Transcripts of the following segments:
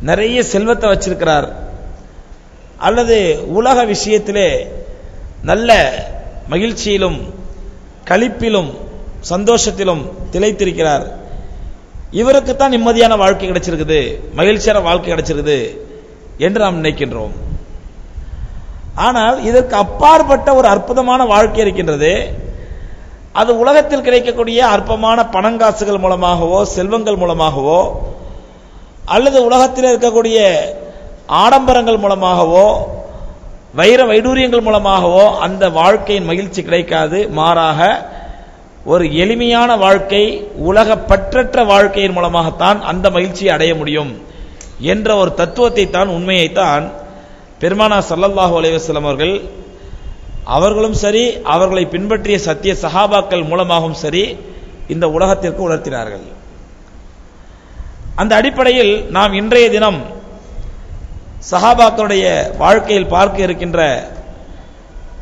நிறைய செல்வத்தை வச்சிருக்கிறார், அல்லது உலக விஷயத்திலே நல்ல மகிழ்ச்சியிலும் களிப்பிலும் சந்தோஷத்திலும் திளைத்திருக்கிறார், இவருக்கு தான் நிம்மதியான வாழ்க்கை கிடைச்சிருக்குது, மகிழ்ச்சியான வாழ்க்கை கிடைச்சிருக்குது என்று நாம் நினைக்கின்றோம். ஆனால் இதற்கு அப்பாற்பட்ட ஒரு அற்புதமான வாழ்க்கை இருக்கின்றது. அது உலகத்தில் கிடைக்கக்கூடிய அற்பமான பணங்காசுகள் மூலமாகவோ செல்வங்கள் மூலமாகவோ அல்லது உலகத்தில் இருக்கக்கூடிய ஆடம்பரங்கள் மூலமாகவோ வைர வைடூரியங்கள் மூலமாகவோ அந்த வாழ்க்கையின் மகிழ்ச்சி கிடைக்காது. மாறாக ஒரு எளிமையான வாழ்க்கை, உலக பற்றற்ற வாழ்க்கையின் மூலமாகத்தான் அந்த மகிழ்ச்சியை அடைய முடியும் என்ற ஒரு தத்துவத்தை தான், உண்மையைத்தான் பெருமானார் ஸல்லல்லாஹு அலைஹி வஸல்லம் அவர்களும் சரி, அவர்களை பின்பற்றிய சத்திய சஹாபாக்கள் மூலமாகவும் சரி இந்த உலகத்திற்கு உணர்த்தினார்கள். அந்த அடிப்படையில் நாம் இன்றைய தினம் சஹாபாக்களுடைய வாழ்க்கையில் பார்க்க இருக்கின்ற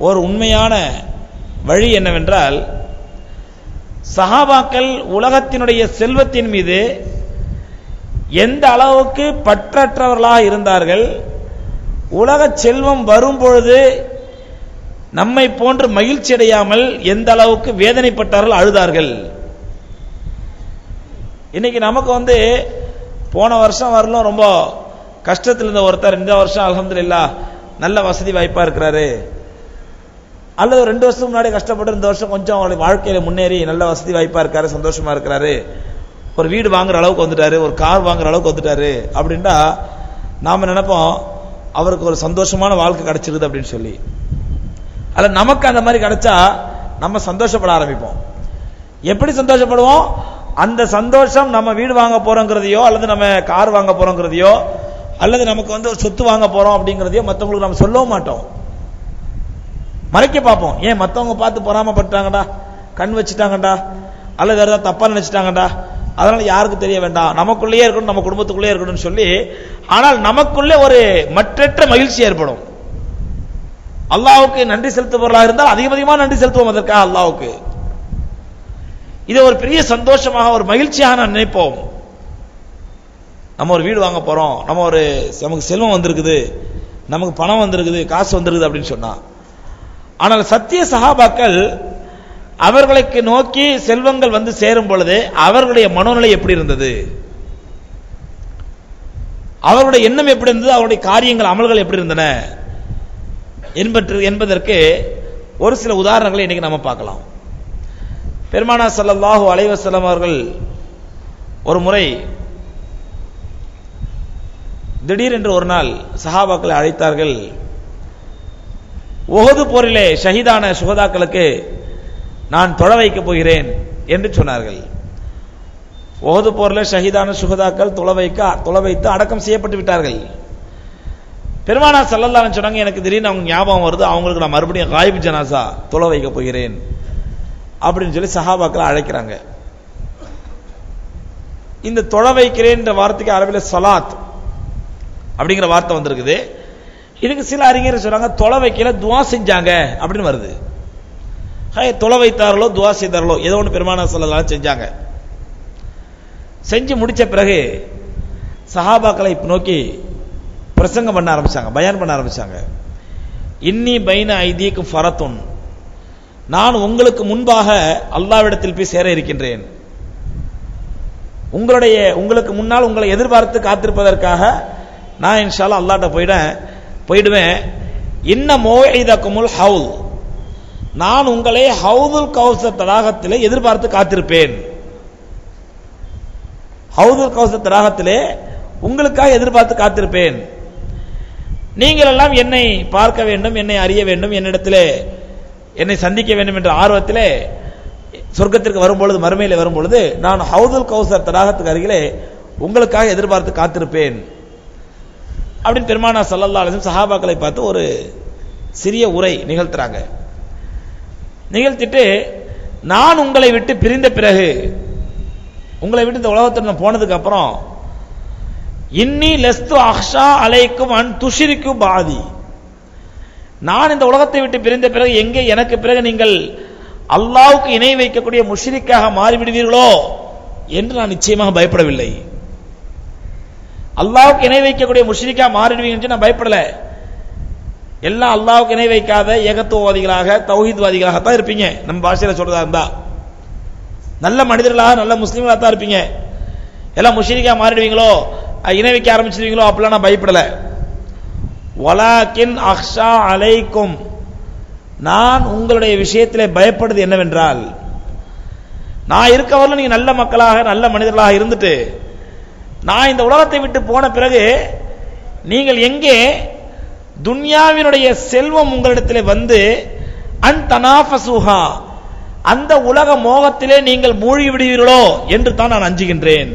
ஒரு உண்மையான வழி என்னவென்றால், சஹாபாக்கள் உலகத்தினுடைய செல்வத்தின் மீது எந்த அளவுக்கு பற்றற்றவர்களாக இருந்தார்கள், உலக செல்வம் வரும் பொழுது நம்மை போன்று மகிழ்ச்சி அடையாமல் எந்த அளவுக்கு வேதனைப்பட்டார்கள், அழுதார்கள். இன்னைக்கு நமக்கு போன வருஷம் வரலும் ரொம்ப கஷ்டத்தில் இருந்த ஒருத்தர் இந்த வருஷம் அல்ஹம்துலில்லாஹ் நல்ல வசதி வாய்ப்பா இருக்கிறாரு, அல்லது 2 வருஷத்துக்கு முன்னாடி கஷ்டப்பட்டு இந்த வருஷம் கொஞ்சம் அவருடைய வாழ்க்கையில முன்னேறி நல்ல வசதி வாய்ப்பா இருக்காரு, சந்தோஷமா இருக்கிறாரு, ஒரு வீடு வாங்குற அளவுக்கு வந்துட்டாரு, ஒரு கார் வாங்குற அளவுக்கு வந்துட்டாரு அப்படின்னா நாம நினைப்போம் அவருக்கு ஒரு சந்தோஷமான வாழ்க்கை கிடைச்சிருது அப்படின்னு சொல்லி. அல்ல, நமக்கு அந்த மாதிரி கிடைச்சா நம்ம சந்தோஷப்பட ஆரம்பிப்போம். எப்படி சந்தோஷப்படுவோம்? அந்த சந்தோஷம் நம்ம வீடு வாங்க போறோங்கிறதையோ அல்லது நம்ம கார் வாங்க போறோங்கிறதையோ அல்லது நமக்கு ஒரு சொத்து வாங்க போறோம் அப்படிங்கிறதையோ மற்றவங்களுக்கு நம்ம சொல்லவும் மாட்டோம், மறைக்க பார்ப்போம். ஏன் மற்றவங்க பார்த்து பொறாமப்பட்டாங்கடா, கண் வச்சுட்டாங்கடா, அல்லது வேற ஏதாவது தப்பா நினைச்சிட்டாங்கடா, அதனால யாருக்கு தெரிய வேண்டாம், நமக்குள்ளேயே இருக்கணும், நம்ம குடும்பத்துக்குள்ளே இருக்கணும்னு சொல்லி. ஆனால் நமக்குள்ளே ஒரு மற்றற்ற மகிழ்ச்சி ஏற்படும். அல்லாஹ்வுக்கு நன்றி செலுத்துபவர்களாக இருந்தால் அதிகமாக நன்றி செலுத்துவோம் அதற்காக அல்லாஹ்வுக்கு. இதை ஒரு பெரிய சந்தோஷமாக, ஒரு மகிழ்ச்சியாக நான் நினைப்போம். நம்ம ஒரு வீடு வாங்க போறோம், நமக்கு செல்வம் வந்திருக்குது, நமக்கு பணம் வந்திருக்குது, காசு வந்திருக்குது அப்படின்னு சொன்னா. ஆனால் சத்திய சஹாபாக்கள் அவர்களுக்கு நோக்கி செல்வங்கள் வந்து சேரும் பொழுது அவர்களுடைய மனோநிலை எப்படி இருந்தது, அவர்களுடைய எண்ணம் எப்படி இருந்தது, அவருடைய காரியங்கள் அமல்கள் எப்படி இருந்தன என்பதற்கு ஒரு சில உதாரணங்களை இன்னைக்கு நம்ம பார்க்கலாம். பெருமானார் ஸல்லல்லாஹு அலைஹி வஸல்லம் அவர்கள் ஒரு முறை திடீரென்று ஒரு நாள் சஹாபாக்களை அழைத்தார்கள். உஹது போரிலே ஷஹீதான சுஹதாக்களுக்கு நான் தொழ வைக்கப் போகிறேன் என்று சொன்னார்கள். உஹது போரில் ஷஹீதான சுஹதாக்கள் தொழ வைத்து அடக்கம் செய்யப்பட்டு விட்டார்கள். பெருமானார் ஸல்லல்லாஹு அலைஹி சொன்னாங்க, எனக்கு திடீர்னு அவங்க ஞாபகம் வருது, அவங்களுக்கு நான் மறுபடியும் காயிப் ஜனாசா தொழ வைக்க போகிறேன் அப்படின்னு சொல்லி சஹாபாக்களை அழைக்கிறாங்க. இந்த தொழ வைக்கிறேன் என்ற வார்த்தைக்கு அரபில சலாத் அப்படிங்கிற வார்த்தை வந்திருக்குது. இதுக்கு சில அறிஞர்கள் சொல்றாங்க தொலை வைக்கல துவா செஞ்சாங்க அப்படின்னு வருது. தொலை வைத்தார்களோ துவா செய்தார்களோ ஏதோ ஒன்று பெருமானார் ஸல்லல்லாஹு அலைஹி செஞ்சாங்க. செஞ்சு முடிச்ச பிறகு சஹாபாக்களை நோக்கி பிரசங்கம் பண்ண ஆரம்பிச்சாங்க, பயான் பண்ண ஆரம்பிச்சாங்க. இன்னி பைன ஐதீக்கும் ஃபரத்துன், நான் உங்களுக்கு முன்பாக அல்லாஹ்விடத்தில் போய் சேர இருக்கின்றேன். உங்களுக்கு முன்னால் உங்களை எதிர்பார்த்து காத்திருப்பதற்காக நான் இன்ஷா அல்லாஹ் அல்லாஹ்ட்ட போயிடுவேன். இன்ன மௌஇதகுமுல் ஹவுல், நான் உங்களை ஹவுதுல் கௌசர் தடாகத்திலே எதிர்பார்த்து காத்திருப்பேன். ஹவுதுல் கௌசர் தடாகத்திலே உங்களுக்காக எதிர்பார்த்து காத்திருப்பேன். நீங்கள் எல்லாம் என்னை பார்க்க வேண்டும், என்னை அறிய வேண்டும், என்னிடத்திலே என்னை சந்திக்க வேண்டும் என்ற ஆர்வத்திலே சொர்க்கத்திற்கு வரும்பொழுது, மறுமையிலே வரும்பொழுது நான் ஹவுதுல் கௌசர் தடாகத்துக்கு அருகிலே உங்களுக்காக எதிர்பார்த்து காத்திருப்பேன் அப்படின்னு பெருமானார் ஸல்லல்லாஹு அலைஹி வஸல்லம் சஹாபாக்களை பார்த்து ஒரு சிறிய உரை நிகழ்த்துறாங்க. நிகழ்த்திட்டு, நான் உங்களை விட்டு பிரிந்த பிறகு, உங்களை விட்டு இந்த உலகத்தில் நான் போனதுக்கு அப்புறம், இன்னி லஸ்து அக்ஷா அலைக்கும் அன் துஷ்ரிகு பாதி, நான் இந்த உலகத்தை விட்டு பிரிந்த பிறகு எங்கே எனக்கு பிறகு நீங்கள் அல்லாஹ்வுக்கு இணை வைக்கக்கூடிய முஷ்ரிக்காக மாறிவிடுவீர்களோ என்று நான் நிச்சயமாக பயப்படவில்லை. அல்லாஹ்வுக்கு இணை வைக்கக்கூடிய முஷ்ரிக்கா மாறிடுவீங்கன்னு நான் பயப்படல. எல்லாம் அல்லாஹ்வுக்கு இணை வைக்காத ஏகத்துவவாதிகளாக தௌஹீத்வாதிகளாக தான் இருப்பீங்க. நம்ம பாஷையில சொல்றதா இருந்தா நல்ல மனிதர்களாக நல்ல முஸ்லீம்களாக தான் இருப்பீங்க. எல்லாம் முஷ்ரிக்கா மாறிடுவீங்களோ, இணை வைக்க ஆரம்பிச்சிருவீங்களோ அப்படிலாம் நான் பயப்படல. வலாக்கின் அக்ஷா அலைக்கும், நான் உங்களுடைய விஷயத்திலே பயப்படுது என்னவென்றால், நான் இருக்கவரை நீங்க நல்ல மக்களாக நல்ல மனிதர்களாக இருந்துட்டு நான் இந்த உலகத்தை விட்டு போன பிறகு நீங்கள் எங்கே துன்யாவினுடைய செல்வம் உங்களிடத்திலே வந்து அன்தனாஃபசுஹா, அந்த உலக மோகத்திலே நீங்கள் மூழ்கி விடுவீர்களோ என்று தான் நான் அஞ்சுகின்றேன்.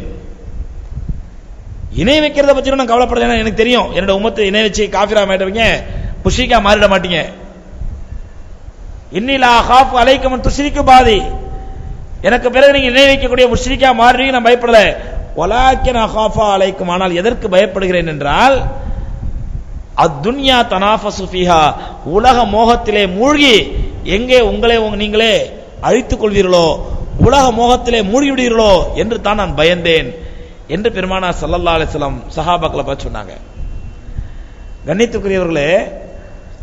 இணை வைக்கிறத பத்தி நான் கவலைப்படல. எனக்கு தெரியும் என்னோட உம்மத்தை இணை வச்சு காஃபிரா மாட்டவங்க முஷ்ரிக்கா மாறிட மாட்டீங்க. இன்னிலா ஹாஃப் அலைக்கும் துஷ்ரிக்கு பாதி, எனக்கு பிறகு நீங்க இணை வைக்கக்கூடிய முஷ்ரிக்கா மாறுவீங்க, நான் பயப்படல. வலாக்கின் அஹாஃபா அலைக்கும், ஆனால் எதற்கு பயப்படுகிறேன் என்றால் அத்துன்யா தனாஃபசு ஃபீஹா, உலக மோகத்திலே மூழ்கி எங்கே உங்களை நீங்களே அழித்துக் கொள்வீர்களோ, உலக மோகத்திலே மூழ்கி விடுவீர்களோ என்று தான் நான் பயந்தேன் என்று பெருமானார் ஸல்லல்லாஹு அலைஹி வஸல்லம் சஹாபாக்களை பார்த்து சொன்னாங்க. கண்ணியத்துக்குரியவர்களே,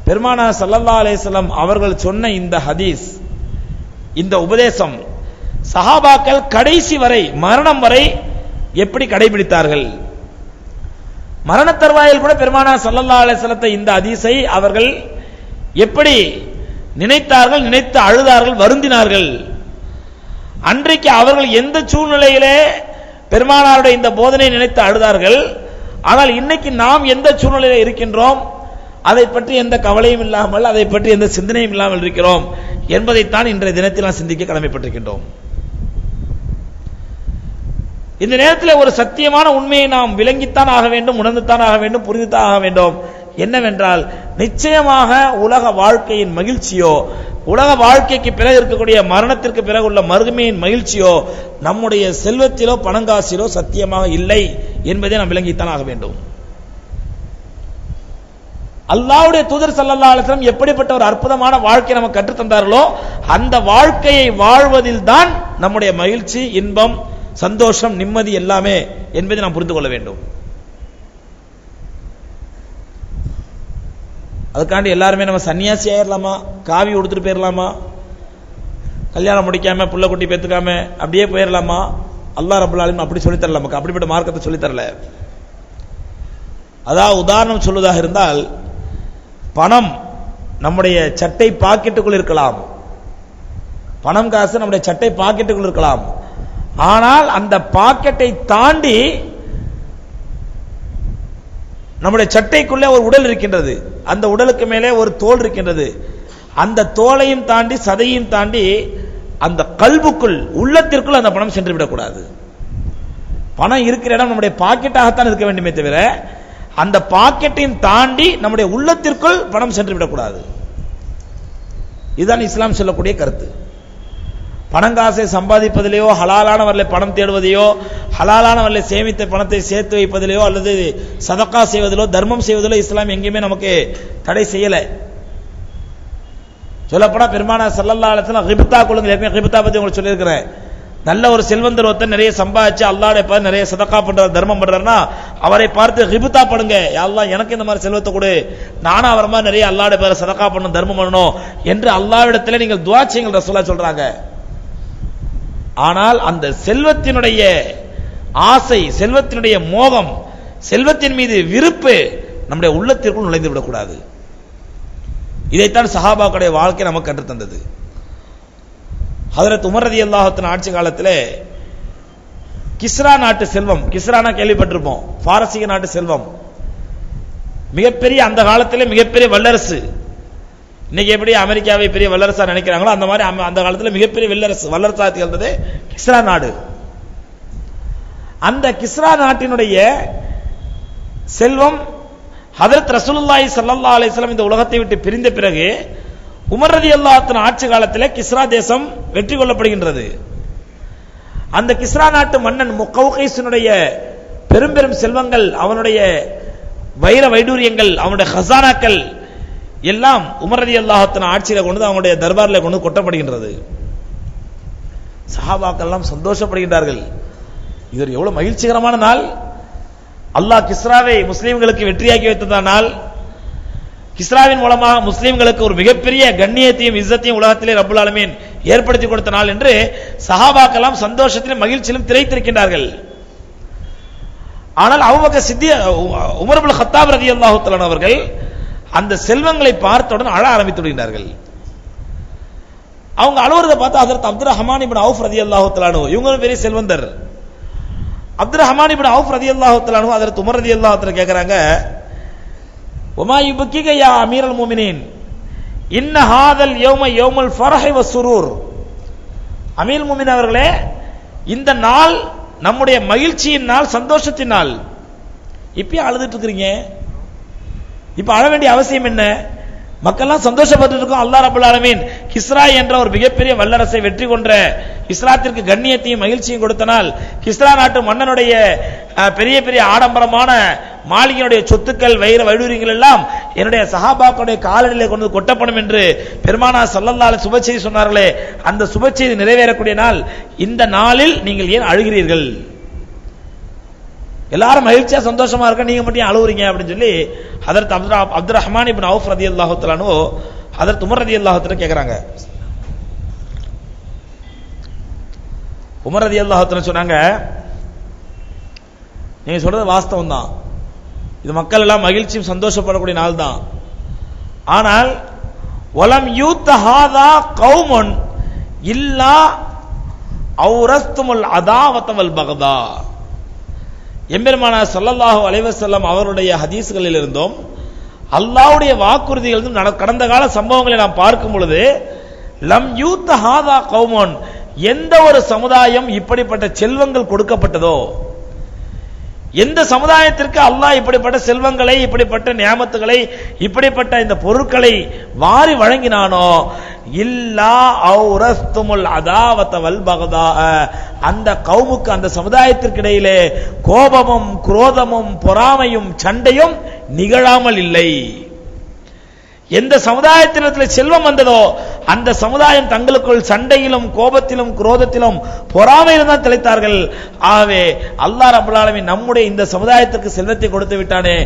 பெருமானார் ஸல்லல்லாஹு அலைஹி வஸல்லம் அவர்கள் சொன்ன இந்த ஹதீஸ், இந்த உபதேசம் சஹாபாக்கள் கடைசி வரை மரணம் வரை எப்படி கடைபிடித்தார்கள்? மரண தருவாயில் கூட பெருமானார் ஸல்லல்லாஹு அலைஹி வஸல்லத்தை இந்த ஹதீஸை அவர்கள் எப்படி நினைத்தார்கள், நினைத்து அழுதார்கள், வருந்தினார்கள். அன்றைக்கு அவர்கள் எந்த சூழ்நிலையிலே பெருமானாருடைய இந்த போதனை நினைத்து அழுதார்கள், ஆனால் இன்னைக்கு நாம் எந்த சூழ்நிலையில் இருக்கின்றோம், அதை பற்றி எந்த கவலையும் இல்லாமல், அதை பற்றி எந்த சிந்தனையும் இல்லாமல் இருக்கிறோம் என்பதைத்தான் இன்றைய தினத்தில் நாம் சிந்திக்க கடமைப்பட்டிருக்கின்றோம். இந்த நேரத்தில் ஒரு சத்தியமான உண்மையை நாம் விளங்கித்தான் ஆக வேண்டும், உணர்ந்துத்தான் ஆக வேண்டும், புரிந்துத்தான் ஆக வேண்டும். என்னவென்றால், நிச்சயமாக உலக வாழ்க்கையின் மகிழ்ச்சியோ, உலக வாழ்க்கைக்கு பிறகு இருக்கக்கூடிய மரணத்திற்கு பிறகு உள்ள மறுமையின் மகிழ்ச்சியோ நம்முடைய செல்வத்திலோ பணங்காசிலோ சத்தியமாக இல்லை என்பதை நாம் விளங்கித்தான் ஆக வேண்டும். அல்லாஹ்வுடைய தூதர் ஸல்லல்லாஹு அலைஹி வஸல்லம் எப்படிப்பட்ட ஒரு அற்புதமான வாழ்க்கை நமக்கு கற்றுத் தந்தார்களோ அந்த வாழ்க்கையை வாழ்வதில் தான் நம்முடைய மகிழ்ச்சி, இன்பம், சந்தோஷம், நிம்மதி எல்லாமே என்பதை நாம் புரிந்து கொள்ள வேண்டும். அதுக்காண்டி எல்லாருமே நம்ம சன்னியாசி ஆயிரலாமா, காவி உடுத்துட்டு போயிடலாமா, கல்யாணம் முடிக்காம புள்ள குட்டி பெத்துக்காம அப்படியே போயிடலாமா? அல்லாஹ் ரப்பல் ஆலமீன் அப்படி சொல்லித் தரல, நமக்கு அப்படிப்பட்ட மார்க்கத்தை சொல்லித் தரல. அதாவது உதாரணம் சொல்வதாக இருந்தால், பணம் நம்முடைய சட்டை பாக்கெட்டுக்குள் இருக்கலாம், பணம் காசு நம்முடைய சட்டை பாக்கெட்டுக்குள் இருக்கலாம், ஆனால் அந்த பாக்கெட்டை தாண்டி நம்முடைய சட்டைக்குள்ளே ஒரு உடல் இருக்கின்றது, அந்த உடலுக்கு மேலே ஒரு தோல் இருக்கின்றது, அந்த தோலையும் தாண்டி சதையும் தாண்டி அந்த கல்புக்குள் உள்ளத்திற்குள் அந்த பணம் சென்று விடக்கூடாது. பணம் இருக்கிற இடம் நம்முடைய பாக்கெட்டாகத்தான் இருக்க வேண்டுமே தவிர அந்த பாக்கெட்டையும் தாண்டி நம்முடைய உள்ளத்திற்குள் பணம் சென்று விடக்கூடாது. இதுதான் இஸ்லாம் சொல்லக்கூடிய கருத்து. பணங்காசை சம்பாதிப்பதிலேயோ, ஹலாலான வரையில பணம் தேடுவதையோ, ஹலாலான வரையில சேமித்த பணத்தை சேர்த்து வைப்பதிலேயோ அல்லது சதக்கா செய்வதிலோ தர்மம் செய்வதிலோ இஸ்லாம் எங்கேயுமே நமக்கு தடை செய்யல. சொல்லப்போனா பெருமானார் ஸல்லல்லாஹு அலைஹி வஸல்லம் கிப்தா கொள்ளுங்க, ஏற்கனவே கிப்தா பத்தி உங்களுக்கு சொல்லியிருக்கிறேன். நல்ல ஒரு செல்வந்தர் ஒருத்தர் நிறைய சம்பாதிச்சு அல்லாஹ்வுடைய பார்த்து நிறைய சதக்கா பண்றார், தர்மம் பண்றாருன்னா அவரை பார்த்து கிப்தா பண்ணுங்க, யா அல்லாஹ் எனக்கு இந்த மாதிரி செல்வத்தை கொடு, நானும் அவர மாதிரி நிறைய அல்லாஹ்வுடைய பேரை சதக்கா பண்ணணும், தர்மம் பண்ணணும் என்று அல்லாஹ்விடத்தில் நீங்கள் துஆ செய்யுங்கள் ரசூலுல்லாஹ் சொல்றாங்க. ஆனால் அந்த செல்வத்தினுடைய ஆசை, செல்வத்தினுடைய மோகம், செல்வத்தின் மீது விருப்பு நம்முடைய உள்ளத்திற்குள் நுழைந்து விடக்கூடாது. இதைத்தான் சஹாபாக்களுடைய வாழ்க்கை நமக்கு கற்றுத் தந்தது. ஹஜ்ரத் உமர் ரலியல்லாஹு அன்ஹு ஆட்சி காலத்தில் கிஸ்ரா நாட்டு செல்வம், கிஸ்ரானா கேள்விப்பட்டிருப்போம், பாரசீக நாட்டு செல்வம், மிகப்பெரிய அந்த காலத்திலே மிகப்பெரிய வல்லரசு. இன்னைக்கு எப்படி அமெரிக்காவை பெரிய வல்லரசா நினைக்கிறாங்களோ அந்த மாதிரி அந்த காலத்தில் மிகப்பெரிய வல்லரசா திகழ்ந்தது கிஸ்ரா நாடு. அந்த கிஸ்ரா நாட்டினுடைய செல்வம் ஹஜ்ரத் ரசூலுல்லாஹி ஸல்லல்லாஹு அலைஹி வஸல்லம் இந்த உலகத்தை விட்டு பிரிந்த பிறகு உமர் ரலியல்லாஹு அன்ஹு ஆட்சி காலத்தில் கிஸ்ரா தேசம் வெற்றி கொள்ளப்படுகின்றது. அந்த கிஸ்ரா நாட்டு மன்னன் முகௌகைஸினுடைய பெரும் பெரும் செல்வங்கள், அவனுடைய வைர வைடூரியங்கள், அவனுடைய ஹசானாக்கள் எல்லாம் உமர் ரலியல்லாஹு அன்ஹு ஆட்சியில கொண்டு அவங்களுடைய தர்பாரில் கொண்டு கொட்டப்படுகின்றது. சஹாபாக்கள் எல்லாம் சந்தோஷப்படுகின்றார்கள். இது எவ்வளவு மகிழ்ச்சிகரமான நாள். அல்லாஹ் கிஸ்ராவை முஸ்லிம்களுக்கு வெற்றியாக்கி வைத்ததானால், கிஸ்ராவின் மூலமாக முஸ்லிம்களுக்கு ஒரு மிகப்பெரிய கண்ணியத்தையும் இஸ்ஸத்தையும் உலகத்திலே ரப்புல் ஆலமீன் ஏற்படுத்தி கொடுத்த நாள் என்று சஹாபாக்கள் சந்தோஷத்திலும் மகிழ்ச்சியிலும் திளைத்திருக்கின்றார்கள். ஆனால் Abu Bakr Siddique, Umar ibn Khattab ரலியல்லாஹு தஆலா அவர்கள் அந்த செல்வங்களை பார்த்தவுடன் அழ ஆரம்பித்து விடுகிறார்கள். அவங்க அழுவதை பார்த்து ஹஜ்ரத் அப்துர் ரஹ்மான் இப்னு அவுஃப் ரலியல்லாஹு தஆலா இவங்களும் பெரிய செல்வந்தர். அப்துர் ரஹ்மான் இப்னு அவுஃப் ரலியல்லாஹு தஆலா ஹஜ்ரத் உமர் ரலியல்லாஹு தஆலா கேக்குறாங்க, வமா யுபக்கிக யா அமீரல் முஃமினீன் இன்ன ஹாதல் யௌம யௌமுல் ஃபர்ஹி வஸ்ஸுரூர். அமீருல் முஃமினீன் அவர்களே, இந்த நாள் நம்முடைய மகிழ்ச்சியின் நாள், சந்தோஷத்தின் நாள். இப்பயும் அழுதுட்டு இருக்கிறீங்க, இப்ப அழ வேண்டிய அவசியம் என்ன? மக்கள்லாம் சந்தோஷப்பட்டு இருக்கோம். அல்லாஹ் ரப்பல் ஆலமீன் கிஸ்ரா என்ற ஒரு மிகப்பெரிய வல்லரசை வெற்றி கொன்ற, இஸ்லாத்திற்கு கண்ணியத்தையும் மகிழ்ச்சியும் கொடுத்த நாள். கிஸ்ரா நாட்டு மன்னனுடைய பெரிய பெரிய ஆடம்பரமான மாளிகையுடைய சொத்துக்கள், வைர வைடூரியங்கள் எல்லாம் என்னுடைய சஹாபாக்களுடைய காலடியிலே கொண்டு கொட்டப்படும் என்று பெருமானார் ஸல்லல்லாஹு அலைஹி சுப செய்தி சொன்னார்களே, அந்த சுப செய்தி நிறைவேறக்கூடிய நாள். இந்த நாளில் நீங்கள் ஏன் அழுகிறீர்கள்? எல்லாரும் மகிழ்ச்சியா சந்தோஷமா இருக்க, நீங்க மட்டும் அழுவுறீங்க அப்படின்னு சொல்லி ஹஜ்ரத் அப்துர் ரஹ்மான் இப்னு அவுஃப் ரலியல்லாஹு தஆலா ஹஜ்ரத் உமர் ரலியல்லாஹு தஆலா கேக்குறாங்க. உமர் ரலியல்லாஹு தஆலா சொன்னாங்க, நீங்க சொல்றது வாஸ்தவம் தான், இது மக்கள் எல்லாம் மகிழ்ச்சியும் சந்தோஷப்படக்கூடிய நாள் தான். ஆனால் வலம் யூத் ஹாதா கௌமுன் இல்லா அவ்ரஸ்துமுல் அதாவத வல் பக்தா. எம்பெருமானார் ஸல்லல்லாஹு அலைஹி வஸல்லம் அவருடைய ஹதீஸ்களில் இருந்தும் அல்லாஹ்வுடைய வாக்குறுதிகளிலும் கடந்த கால சம்பவங்களை நாம் பார்க்கும் பொழுது, லம் யூத் ஹாதா கௌமுன், எந்த ஒரு சமுதாயம் இப்படிப்பட்ட செல்வங்கள் கொடுக்கப்பட்டதோ, எந்த சமுதாயத்திற்கு அல்லாஹ் இப்படிப்பட்ட செல்வங்களை, இப்படிப்பட்ட நியாமத்துகளை, இப்படிப்பட்ட இந்த பொருட்களை வாரி வழங்கினானோ, இல்லா அவ்ரஸ்துமுல் அதாவத வல் பக்தா, அந்த கௌமுக்கு, அந்த சமுதாயத்திற்கு இடையிலே கோபமும் குரோதமும் பொறாமையும் சண்டையும் நிகழாமல் இல்லை. எந்த சமுதாயத்தினத்தில் செல்வம் வந்ததோ அந்த சமுதாயம் தங்களுக்குள் சண்டையிலும் கோபத்திலும் குரோதத்திலும் பொறாமையிலும் தான் திளைத்தார்கள். ஆகவே அல்லாஹ் ரப்பல் ஆலமீன் நம்முடைய இந்த சமுதாயத்திற்கு செல்வத்தை கொடுத்து விட்டானே,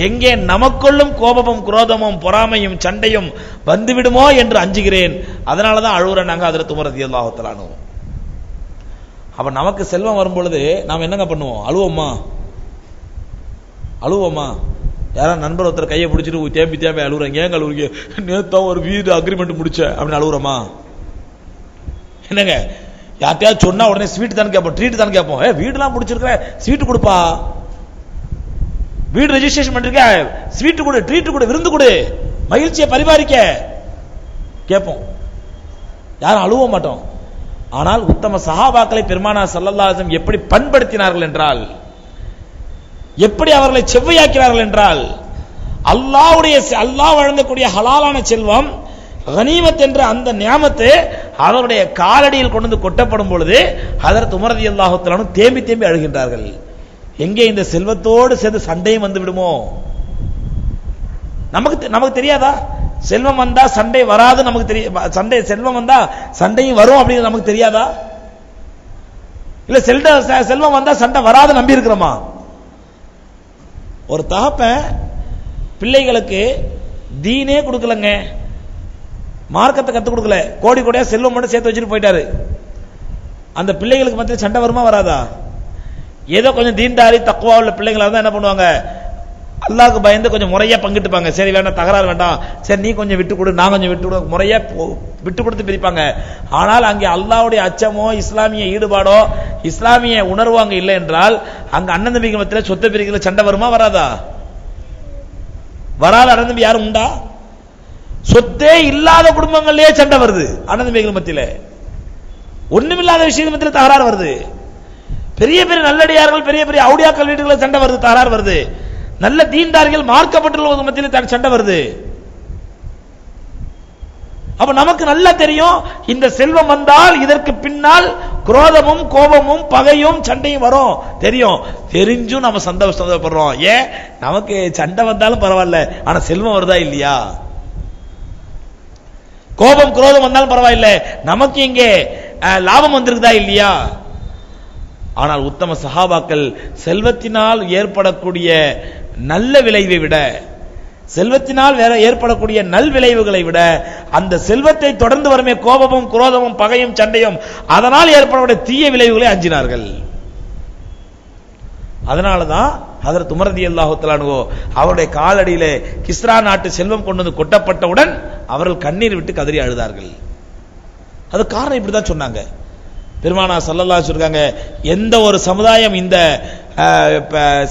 எங்கே நமக்குள்ளும் கோபமும் குரோதமும் பொறாமையும் சண்டையும் வந்துவிடுமோ என்று அஞ்சுகிறேன். அதனாலதான் அழுவுறேன் நாங்க ஹஜ்ரத் உமர் ரலியல்லாஹு தஆலா அன்ஹு. அப்ப நமக்கு செல்வம் வரும் பொழுது நாம் என்னங்க பண்ணுவோம்? அழுவோமா? யாராவது நண்பர் ஒருத்தர் கையை பிடிச்சிட்டு தேம்பி அழுகுறாங்க, ஏங்க அழுகுறீங்க? நேத்தா ஒரு வீடு அக்ரிமெண்ட் முடிச்ச அப்படின்னு அழுகுறோமா? என்னங்க யார்ட்டையாவது சொன்னா உடனே ஸ்வீட் தானே கேட்போம், ட்ரீட் தானே கேட்போம். வீடுலாம் முடிச்சிருக்க, ஸ்வீட் கொடுப்பா, வீடு ரெஜிஸ்ட்ரேஷன் பண்ணிருக்க, ஸ்வீட் கொடு, ட்ரீட் கொடு, விருந்து கொடு, மகிழ்ச்சியை பரிமாறிக்க கேட்போம். யாரும் அழுவ மாட்டோம். ஆனால் உத்தம சஹாபாக்களை பெருமானார் ஸல்லல்லாஹு அலைஹி வஸல்லம் எப்படி பண்படுத்தினார்கள் என்றால், எப்படி அவர்களை செவ்வையாக்கிறார்கள் என்றால், அல்லாஹ் வழங்கக்கூடிய ஹலாலான செல்வம் கனிமத் என்ற அந்த நியாமத்து அவருடைய காலடியில் கொண்டு வந்து கொட்டப்படும் பொழுது ஹஜ்ரத் உமர் ரலியல்லாஹு தஆலா தேம்பி அழுகின்றார்கள். எங்கே இந்த செல்வத்தோடு சேர்ந்து சண்டையும் வந்து விடுமோ? நமக்கு தெரியாதா? செல்வம் வந்தா சண்டை வராது நமக்கு தெரியும். செல்வம் வந்தா சண்டையும் வரும் அப்படிங்கிறது நமக்கு தெரியாதா? இல்ல செல்வம் வந்தா சண்டை வராது நம்பி இருக்கிறோமா? ஒரு தகப்பன் பிள்ளைகளுக்கு தீனே கொடுக்கலங்க, மார்க்கத்தை கத்துக் கொடுக்கல, கோடி கோடியா செல்வம் மட்டும் சேர்த்து வச்சுட்டு போயிட்டாரு. அந்த பிள்ளைகளுக்கு மத்தியில் சண்டை வருமா வராதா? ஏதோ கொஞ்சம் தீன்தாரி தக்குவா உள்ள பிள்ளைங்களா தான் என்ன பண்ணுவாங்க, அல்லாஹ்வுக்கு பயந்து கொஞ்சம் முறையா பங்கிட்டுப்பாங்க. சரி வேண்டாம், தகராறு வேண்டாம், சரி நீ கொஞ்சம் விட்டு கொடு, நான் கொஞ்சம் விட்டு கொடு, முறையா விட்டு கொடுத்து பிரிப்பாங்க. ஆனால் அங்கே அல்லாஹ்வுடைய அச்சமோ இஸ்லாமிய ஈடுபாடோ இஸ்லாமிய உணர்வு அங்க இல்லை என்றால் அங்க அண்ணன் தம்பிக்கு மத்தியில் சொத்தை பிரிக்கிற சண்டை வருமா வராதா? வராத அண்ணன் தம்பி யாரும் உண்டா? சொத்தே இல்லாத குடும்பங்கள்லயே சண்டை வருது. அண்ணன் தம்பிகள் மத்தியில ஒண்ணுமில்லாத விஷயங்கள் மத்தியில் தகராறு வருது. பெரிய பெரிய நல்லடியார்கள், பெரிய பெரிய அவுடியாக்கள் வீடுகளில் சண்டை வருது, தகராறு வருது. நல்ல தீன்தாரிகள் மார்க்கப்பட்டுள்ள மத்தியில் சண்டை வருது. அப்ப நமக்கு நல்லா தெரியும், இந்த செல்வம் வந்தால் இதற்கு பின்னால் குரோதமும் கோபமும் பகையும் சண்டையும் வரும். தெரியும், தெரிஞ்சும் நம்ம சந்தோஷப்படுறோம். ஏன்? நமக்கு சண்டை வந்தாலும் பரவாயில்ல, ஆனா செல்வம் வருதா இல்லையா? கோபம் குரோதம் வந்தாலும் பரவாயில்லை, நமக்கு இங்கே லாபம் வந்திருக்குதா இல்லையா? ஆனால் உத்தம சஹாபாக்கள் செல்வத்தினால் ஏற்படக்கூடிய நல்ல விளைவை விட, செல்வத்தினால் வேற ஏற்படக்கூடிய நல் விளைவுகளை விட, அந்த செல்வத்தை தொடர்ந்து வருமே கோபமும் குரோதமும் பகையும் சண்டையும், அதனால் ஏற்படக்கூடிய தீய விளைவுகளை அஞ்சினார்கள். அதனாலதான் ஹஜ்ரத் உமர் ரலியல்லாஹு தஆலா அன்ஹு அவருடைய காலடியிலே கிஸ்ரா நாட்டு செல்வம் கொண்டு வந்து கொட்டப்பட்டவுடன் அவர்கள் கண்ணீர் விட்டு கதறி அழுதார்கள். அது காரணம் இப்படிதான் சொன்னாங்க. பெருமானார் ஸல்லல்லாஹு அலைஹி வஸல்லம் எந்த ஒரு சமுதாயம் இந்த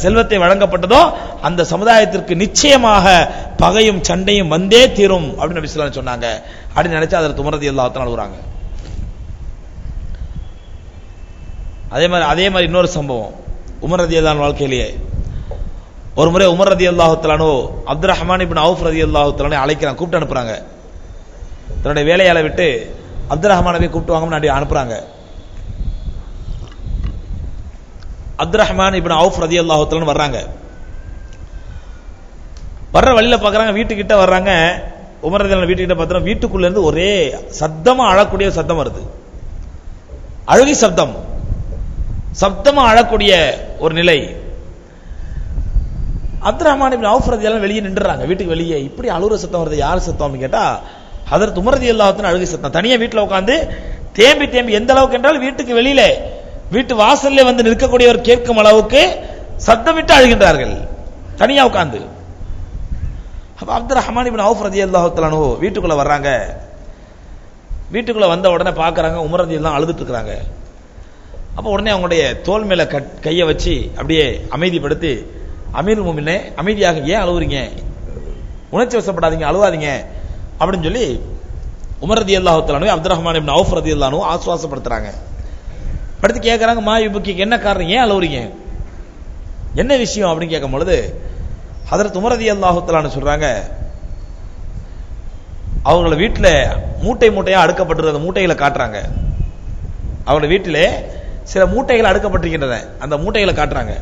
செல்வத்தை வழங்கப்பட்டதோ அந்த சமுதாயத்திற்கு நிச்சயமாக பகையும் சண்டையும் வந்தே தீரும் அப்படின்னு நபி ஸல்லல்லாஹு அலைஹி வஸல்லம் சொன்னாங்க. அப்படின்னு நினைச்சு ஹஜ்ரத் உமர் ரலியல்லாஹு தஆலா அழுகுறாங்க. அதே மாதிரி இன்னொரு சம்பவம் உமர் ரலியல்லாஹு வாழ்க்கையிலேயே ஒரு முறை உமர் ரலியல்லாஹு தஆலா அப்துர் ரஹ்மான் இப்னு அவுஃப் ரலியல்லாஹு தஆலா அழைக்கிறாங்க, கூப்பிட்டு அனுப்புறாங்க. தன்னுடைய வேலையாளை விட்டு அப்துர் ரஹ்மானை போய் கூப்பிட்டு வாங்கன்னு அனுப்புறாங்க. அப்துர் ரஹ்மான் இப்னு அவுஃப் ரலியல்லாஹு தஆலா வர்றாங்க. வர்ற வழியில பார்க்கறாங்க, வீட்டுக்கிட்ட வர்றாங்க. உமர் ரலியல்லாஹு வீட்டுக்கிட்ட பார்த்தா வீட்டுக்குள்ள இருந்து ஒரே சத்தமா அழக்கூடிய சத்தம் வருது. அழுகை சப்தம், சப்தமா அழக்கூடிய ஒரு நிலை. அப்துர் ரஹ்மான் இப்னு அவுஃப் ரலியல்லாஹு வெளியே நின்றுறாங்க, வீட்டுக்கு வெளியே. இப்படி அழுகுற சத்தம் வருது, யார் சத்தம் அப்படின்னு கேட்டா ஹஜ்ரத் உமர் ரலியல்லாஹு தஆலா அழுகை சத்தம். தனியா வீட்டுல உட்கார்ந்து தேம்பி தேம்பி, எந்த அளவுக்கு என்றால் வீட்டுக்கு வெளியில வீட்டு வாசல்ல வந்து நிற்கக்கூடியவர் கேட்கும் அளவுக்கு சத்தமிட்டு அழுகின்றார்கள், தனியா உட்கார்ந்து. அப்ப அப்துர் ரஹ்மான் இப்னு அவுஃப் ரலியல்லாஹு தஆலா வீட்டுக்குள்ள வர்றாங்க. வீட்டுக்குள்ள வந்த உடனே பாக்குறாங்க உமர் ரலியல்லாஹு அழுதுட்டு இருக்காங்க. அப்ப உடனே அவங்களுடைய தோல் மேல கையை வச்சு அப்படியே அமைதிப்படுத்தி, அமீருல் முஃமினீனே அமைதியாக, ஏன் அழுவுறீங்க, உணர்ச்சி வசப்படாதீங்க, அழுவாதீங்க அப்படின்னு சொல்லி உமர் ரலியல்லாஹு தஆலா அப்துர் ரஹ்மான் இப்னு அவுஃப் ரலியல்லாஹு ஆஸ்வாசப்படுத்துறாங்க. அடுத்து கேட்கறாங்க, மா யுபுக்கி, என்ன காரணம், ஏன் அழுவுறீங்க, என்ன விஷயம் அப்படின்னு கேட்கும் பொழுது ஹஜ்ரத் உமர் ரலியல்லாஹு தஆலா சொல்றாங்க, அவங்கள வீட்டுல மூட்டை மூட்டையா அடுக்கப்பட்டிருந்த மூட்டைகளை காட்டுறாங்க. அவங்கள வீட்டிலே சில மூட்டைகள் அடுக்கப்பட்டிருக்கின்றன, அந்த மூட்டைகளை காட்டுறாங்க.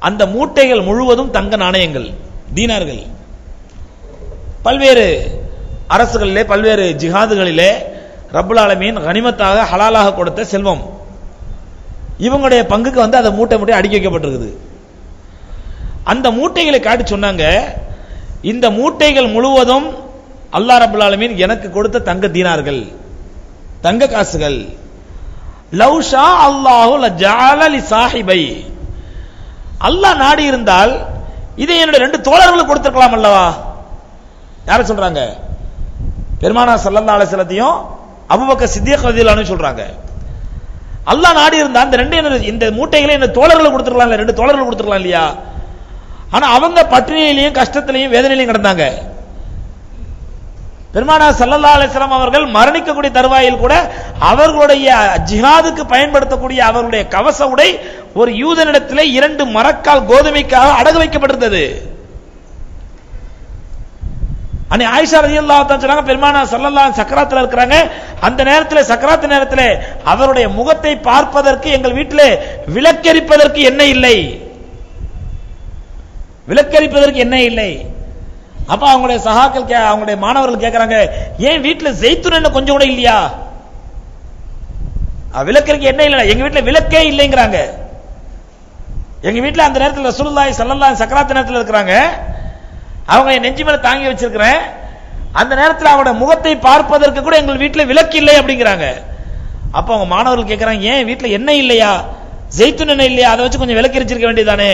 அந்த மூட்டைகள் முழுவதும் தங்க நாணயங்கள், தீனார்கள். பல்வேறு அரசுகளிலே பல்வேறு ஜிஹாதுகளிலே ரப்புல் ஆலமீன் கனிமத்தாக ஹலாலாக கொடுத்த செல்வம். இவங்களுடைய பங்குக்கு வந்து அந்த மூட்டை மூட்டை அடுக்கி வைக்கப்பட்டிருக்குது. அந்த மூட்டைகளை காட்டி சொன்னாங்க, இந்த மூட்டைகள் முழுவதும் அல்லாஹ் ரப்புல் ஆலமீன் எனக்கு கொடுத்த தங்க தீனார்கள், தங்க காசுகள். லவ் ஷா அல்லாஹு லஜஅல லி சாஹிபை, அல்லாஹ் நாடி இருந்தால் இதை என்னுடைய ரெண்டு தோழர்களுக்கு கொடுத்திருக்கலாம் அல்லவா. யார சொல்றாங்க? பெருமானார் ஸல்லல்லாஹு அலைஹி வஸல்லத்தையும் அபூபக்கர் சித்திக் ரலியல்லாஹு அன்ஹு சொல்றாங்க. அல்லாஹ் நாடி இருந்தா இந்த மூட்டைகளை இந்த தோழர்களுக்கு கொடுத்திருக்கலாம், ரெண்டு தோழர்களுக்கு கொடுத்திருக்கலாம் இல்லையா. ஆனா அவங்க பட்டினியிலையும் கஷ்டத்திலையும் வேதனையிலையும் கிடந்தாங்க. பெருமானார் ஸல்லல்லாஹு அலைஹி வஸல்லம் அவர்கள் மரணிக்கக்கூடிய தருவாயில் கூட அவர்களுடைய ஜிஹாதுக்கு பயன்படுத்தக்கூடிய அவர்களுடைய கவச உடை ஒரு யூதனிடத்திலே 2 மரக்கால் கோதுமைக்காக அடகு வைக்கப்பட்டிருந்தது. அன்னை ஆயிஷா ரலியல்லாஹு தஆலா சொன்னாங்க, பெருமானார் ஸல்லல்லாஹு சக்கராத்துல இருக்கிறாங்க. அந்த நேரத்தில் சக்கராத் நேரத்தில் அவருடைய முகத்தை பார்ப்பதற்கு எங்கள் வீட்டிலே விளக்கெரிப்பதற்கு எண்ணெய் இல்லை, விளக்கெரிப்பதற்கு எண்ணெய் இல்லை. அப்ப அவங்களுடைய சகாக்கள் அவங்களுடைய மாணவர்கள் கேட்கறாங்க, ஏன் வீட்டுல ஜெய்துன் எண்ணெய் கொஞ்சம் கூட இல்லையா? விளக்கெரிக்க எண்ணெய் இல்லை, எங்க வீட்டுல விளக்கே இல்லைங்கிறாங்க. எங்க வீட்டுல அந்த நேரத்தில் ரசூலுல்லாஹி ஸல்லல்லாஹு அலைஹி சக்கராத் நேரத்தில் இருக்கிறாங்க, அவங்க நெஞ்சு மேல தாங்கி வச்சிருக்கிறேன். அந்த நேரத்தில் அவங்களோட முகத்தை பார்ப்பதற்கு கூட எங்கள் வீட்டுல விளக்கு இல்லை அப்படிங்கிறாங்க. அப்ப அவங்க மாணவர்கள் கேட்கறாங்க, ஏன் வீட்டுல எண்ணெய் இல்லையா, ஜெய்துன் எண்ணெய் இல்லையா, அதை வச்சு கொஞ்சம் விளக்கெரிச்சிருக்க வேண்டியதானே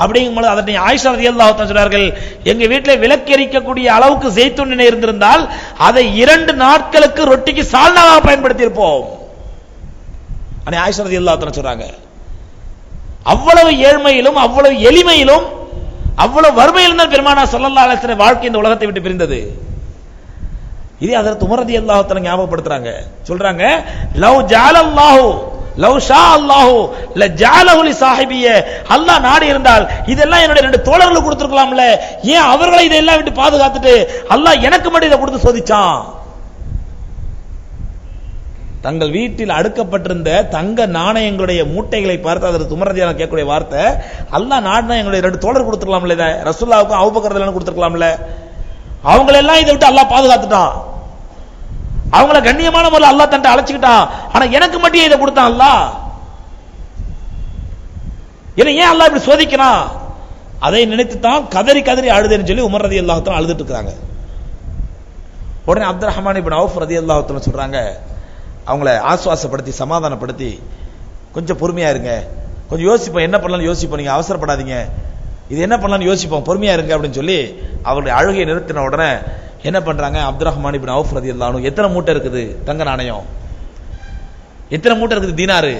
அப்படிங்கும்போது அதனை ஆயிஷா ரலியல்லாஹு தஆலா சொன்னார்கள், எங்க வீட்டில் விளக்கெரிக்கக்கூடிய அளவுக்கு ஜெய்துன் எண்ணெய் இருந்திருந்தால் அதை 2 நாட்களுக்கு ரொட்டிக்கு சால்னாவாக பயன்படுத்தி இருப்போம். அன்னை ஆயிஷா ரலியல்லாஹு தஆலா சொல்றாங்க, அவ்வளவு ஏழ்மையிலும் அவ்வளவு எளிமையிலும் அவ்வளவு வறுமையிலும் தான் பெருமானார் ஸல்லல்லாஹு அலைஹி வஸல்லம் வாழ்க்கை இந்த உலகத்தை விட்டு பிரிந்தது. இது ஹஜ்ரத் உமர் ரலியல்லாஹு தஆலா ஞாபகப்படுத்துறாங்க. சொல்றாங்க, லவ் ஜஅலல்லாஹு லவ் ஷா அல்லாஹு லஜஅலஹு லி சாஹிபிய, அல்லாஹ் நாடி இருந்தால் இதெல்லாம் என்னுடைய 2 தோழர்களுக்கு கொடுத்திருக்கலாம்ல, ஏன் அவர்களை இதெல்லாம் விட்டு பாதுகாத்துட்டு அல்லாஹ் எனக்கு மட்டும் இதை கொடுத்து சோதிச்சான். தங்கள் வீட்டில் அடுக்கப்பட்டிருந்த தங்க நாணயங்களுடைய மூட்டைகளை பார்த்து அதற்கு உமர் ரலியல்லாஹு கேட்கக்கூடிய வார்த்தை, அல்லாஹ் நாடினா எங்களுடைய 2 தோழர் கொடுத்திருக்கலாம்ல, இதை ரசூலுல்லாஹ்வுக்கும் அபூபக்கர் ரலியல்லாஹு கொடுத்திருக்கலாம்ல, அவங்களெல்லாம் இதை விட்டு அல்லாஹ் பாதுகாத்துட்டான், அவங்கள கண்ணியமான முறையில் அல்லாஹ் தன்னை அழைச்சிக்கிட்டான், ஆனா எனக்கு மட்டும் இதை கொடுத்தான் அல்லாஹ். ஏன்னா ஏன் அல்லாஹ் இப்படி சோதிக்கிறான்? அதை நினைத்து தான் கதறி கதறி அழுதுன்னு சொல்லி உமர் ரலியல்லாஹு தஆலா அழுதுட்டு இருக்காங்க. உடனே அப்துல் ரஹ்மான் இப்னு அவுஃப் ரலியல்லாஹு தஆலா சொல்றாங்க, அவங்கள ஆசுவாசப்படுத்தி சமாதானப்படுத்தி, கொஞ்சம் பொறுமையா இருங்க, கொஞ்சம் யோசிப்போம், என்ன பண்ணலாம்னு யோசிப்போம், நீங்க அவசரப்படாதீங்க, இது என்ன பண்ணலாம்னு யோசிப்போம், பொறுமையா இருங்க அப்படின்னு சொல்லி அவருடைய அழுகையை நிறுத்தின உடனே என்ன பண்றாங்க, அப்துல் ரஹ்மான் இப்னு அவுஃப் ரலியல்லாஹு அன்ஹு, எத்தனை மூட்டை இருக்குது தங்க நாணயம், எத்தனை மூட்டை இருக்குது தீனாரு?